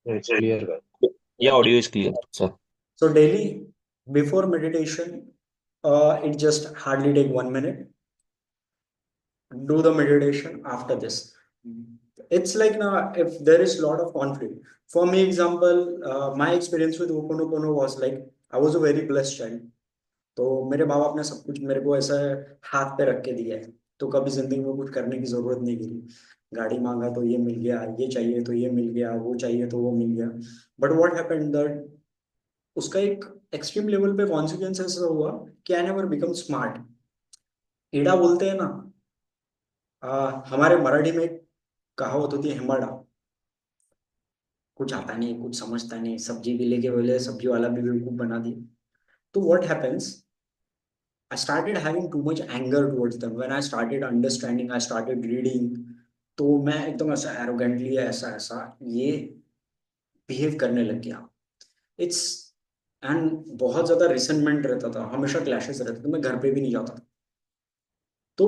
It's clear. Yeah, audio is clear, sir. So daily before meditation, it just hardly take 1 minute. Do the meditation after this. It's like now, if there is a lot of conflict. For me, example, my experience with Ho'oponopono was like I was a very blessed child. तो मेरे माँ बाप ने सब कुछ मेरे को ऐसा हाथ पे रख के दिया है, तो कभी जिंदगी में कुछ करने की जरूरत नहीं गिरी। गाड़ी मांगा तो ये मिल गया, ये चाहिए तो ये मिल गया, वो चाहिए तो वो मिल गया। बट व्हाट हैपेंड दैट उसका एक एक्सट्रीम लेवल पे कॉन्सिक्वेंस ऐसा हुआ कि आई नेवर बिकम स्मार्ट। एडा बोलते हैं ना, हमारे मराठी में एक कहावत होती है, हिमाड़ा। कुछ आता नहीं, कुछ समझता नहीं, सब्जी भी लेके बोले, सब्जी वाला भी बेवकूफ बना दिया। तो what happens, I started having too much anger towards them. When I started understanding, I started reading. तो मैं एकदम ऐसा एरोगेंटली ऐसा ऐसा ये बिहेव करने लग गया। इट्स एंड बहुत ज्यादा रिसेंटमेंट रहता था, हमेशा क्लैशेस रहते थे, मैं घर पे भी नहीं जाता था। तो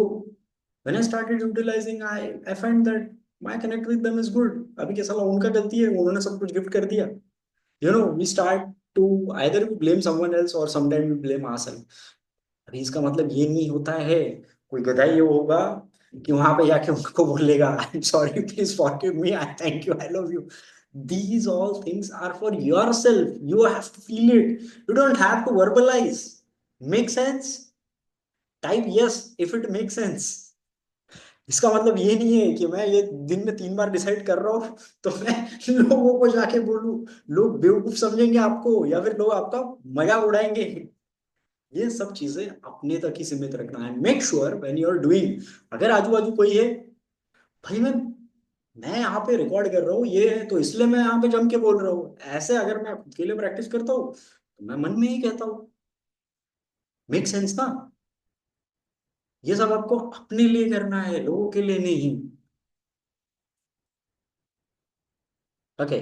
when I started utilizing, I find that my connect with them is good. अभी क्या साला उनका गलती है, उन्होंने सब कुछ गिफ्ट कर दिया। We start to either we blame someone else or sometimes we blame ourselves. अभी इसका मतलब ये नहीं होता है कोई गधा ये होगा कि वहां पे जाके उनको बोलेगा आई am sorry, please forgive me, I thank you, I love you. These all things are for yourself. You have to feel it. You don't have to verbalize. Make sense? Type yes if it makes sense. इसका मतलब ये नहीं है कि मैं ये दिन में 3 बार डिसाइड कर रहा हूँ तो मैं लोगों को जाके बोलूं, लोग बेवकूफ समझेंगे आपको या फिर लोग आपका मजाक उड़ाएंगे। ये सब चीजें अपने तक ही सीमित रखना है। Make sure when you are doing, अगर आजू बाजू कोई है, भाई मैं यहाँ पे रिकॉर्ड कर रहा हूँ ये है तो इसलिए मैं यहाँ पे जम के बोल रहा हूँ, ऐसे अगर मैं खुद के लिए प्रैक्टिस करता हूँ तो मैं मन में ही कहता हूँ। मेक सेंस ना? ये सब आपको अपने लिए करना है, लोगों के लिए नहीं। ओके,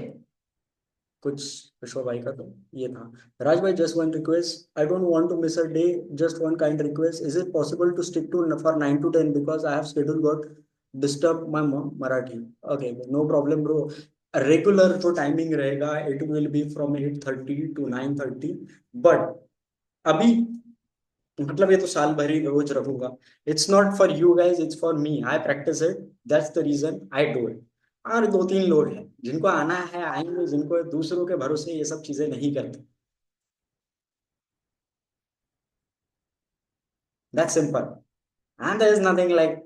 कुछ विश्व भाई का तो ये था। राज भाई, just one request, I don't want to miss a day, just one kind request, is it possible to stick to for 9 to 10 because I have schedule got disturb my Marathi. Okay, no problem bro. Regular जो timing रहेगा it will be from 8:30 to 9:30। But अभी मतलब ये तो साल भर ही रोज रखूंगा। It's not for you guys, it's for me, I practice it, that's the reason I do it. और 2-3 लोग हैं जिनको आना है आएंगे, जिनको दूसरों के भरोसे ये सब चीजें नहीं करते। That's simple and there is nothing like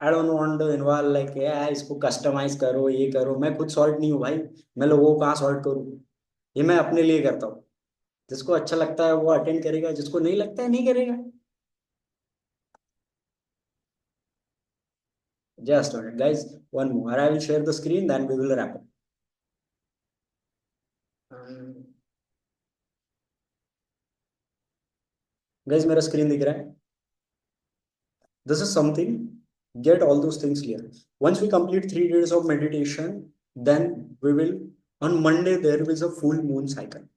I don't want to involve like इसको कस्टमाइज करो ये करो। मैं खुद सॉल्ट नहीं हूँ भाई, मैं लोगों को कहाँ सॉल्ट करूँ। ये मैं अपने लिए करता हूँ। जिसको अच्छा लगता है वो अटेंड करेगा, जिसको नहीं लगता है नहीं करेगा। Just a minute, guys. One more. I will share the screen, then we will wrap up. Guys, मेरा screen दिख रहा है? This is something. Get all those things clear. Once we complete 3 days of meditation, then we will. On Monday there is a full moon cycle.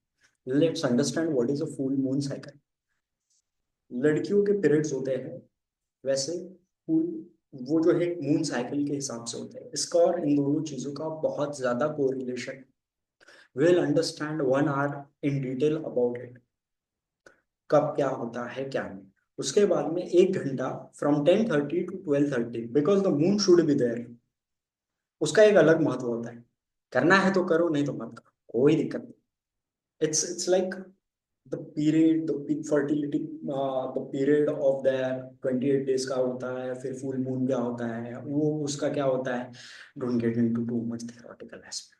Let's understand what is a full moon cycle. लड़कियों के periods होते हैं, वैसे full वो जो है moon cycle के हिसाब से होते हैं। इसका और इन दोनों चीजों का बहुत ज्यादा correlation. We'll understand 1 hour in detail about it, कब क्या होता है क्या नहीं। उसके बाद में 1 घंटा from 10:30 to 12:30 because the moon should be there. उसका एक अलग महत्व होता है। करना है तो करो, नहीं तो मत करो, कोई दिक्कत नहीं। It's like the period, the fertility, the period of their 28 days का होता है। फिर फुल मून क्या होता है वो उसका क्या होता है। Don't get into too much theoretical aspect,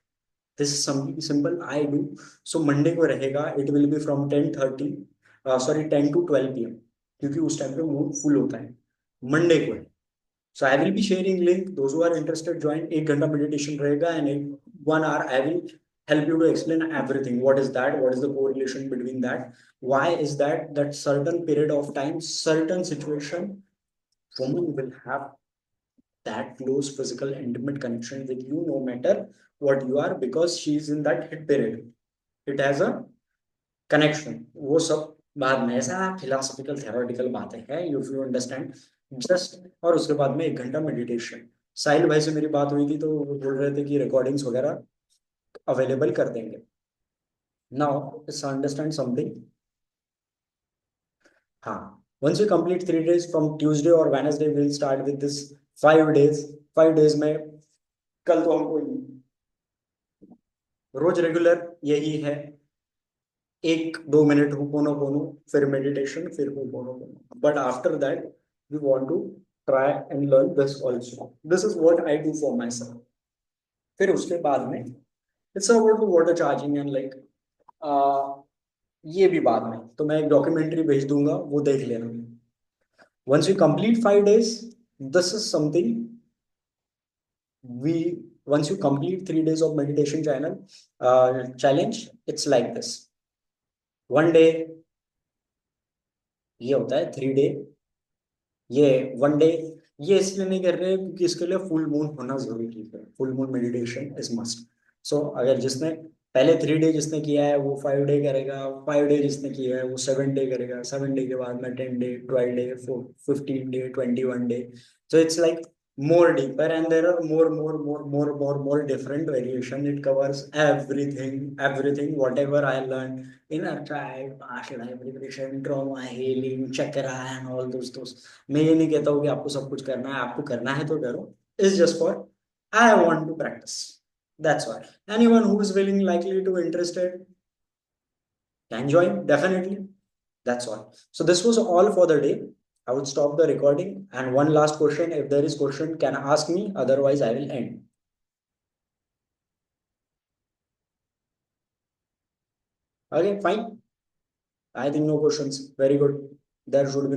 this is something simple I do. So Monday को रहेगा, it will be from 10:30 sorry 10 to 12 PM, क्योंकि उस टाइम पे मूड फुल होता है मंडे को है। So I will be sharing link, those who are interested join. 1 घंटा मेडिटेशन रहेगा and 1 hour I will help you to explain everything. What is that? What is the correlation between that? Why is that? That certain period of time, certain situation, woman will have that close physical intimate connection with you no matter what you are, because she is in that hit period. It has a connection. वो सब बाद में ऐसा philosophical theoretical बातें हैं, if you understand just. और उसके बाद में 1 घंटा मेडिटेशन। साहिल भाई से मेरी बात हुई थी तो वो बोल रहे थे कि रिकॉर्डिंग्स वगैरह अवेलेबल कर देंगे। Now let's understand something. हाँ, once we complete 3 days from Tuesday or Wednesday, we'll start with this 5 days। 5 days में कल तो हमको रोज रेगुलर यही है। एक 2 मिनट होपोनोपोनो, फिर मेडिटेशन, फिर ho'oponopono. But after that, we want to try and learn this also. This is what I do for myself. फिर उसके बाद में it's about the water charging and like ये भी बाद में, तो मैं एक डॉक्यूमेंट्री भेज दूंगा, वो देख लेना. Once you complete 5 days, this is something we once you complete 3 days of meditation challenge, it's like this. One day ये होता है 3 day, ये 1 day ये इसलिए नहीं कर रहे क्योंकि इसके लिए फुल मून होना जरूरी है. Full moon meditation is must. So अगर जिसने पहले 3 डे जिसने किया है वो 5 डे करेगा, 5 डे जिसने किया है वो 7 डे करेगा, 7 डे के बाद में 10 day, 12 day, 15 day, 21 day. So it's like more deeper and there are more different variation. It covers everything whatever I learned in a tribe, past life regression, trauma healing, chakra and all those. मैं ये नहीं कहता हूँ कि आपको सब कुछ करना है, आपको करना है तो करो. It's just for I want to practice. That's why. Anyone who is willing, likely to interested can join definitely. That's all. So this was all for the day. I would stop the recording. And one last question, if there is question, can ask me. Otherwise, I will end. Okay, fine. I think no questions. Very good. There should be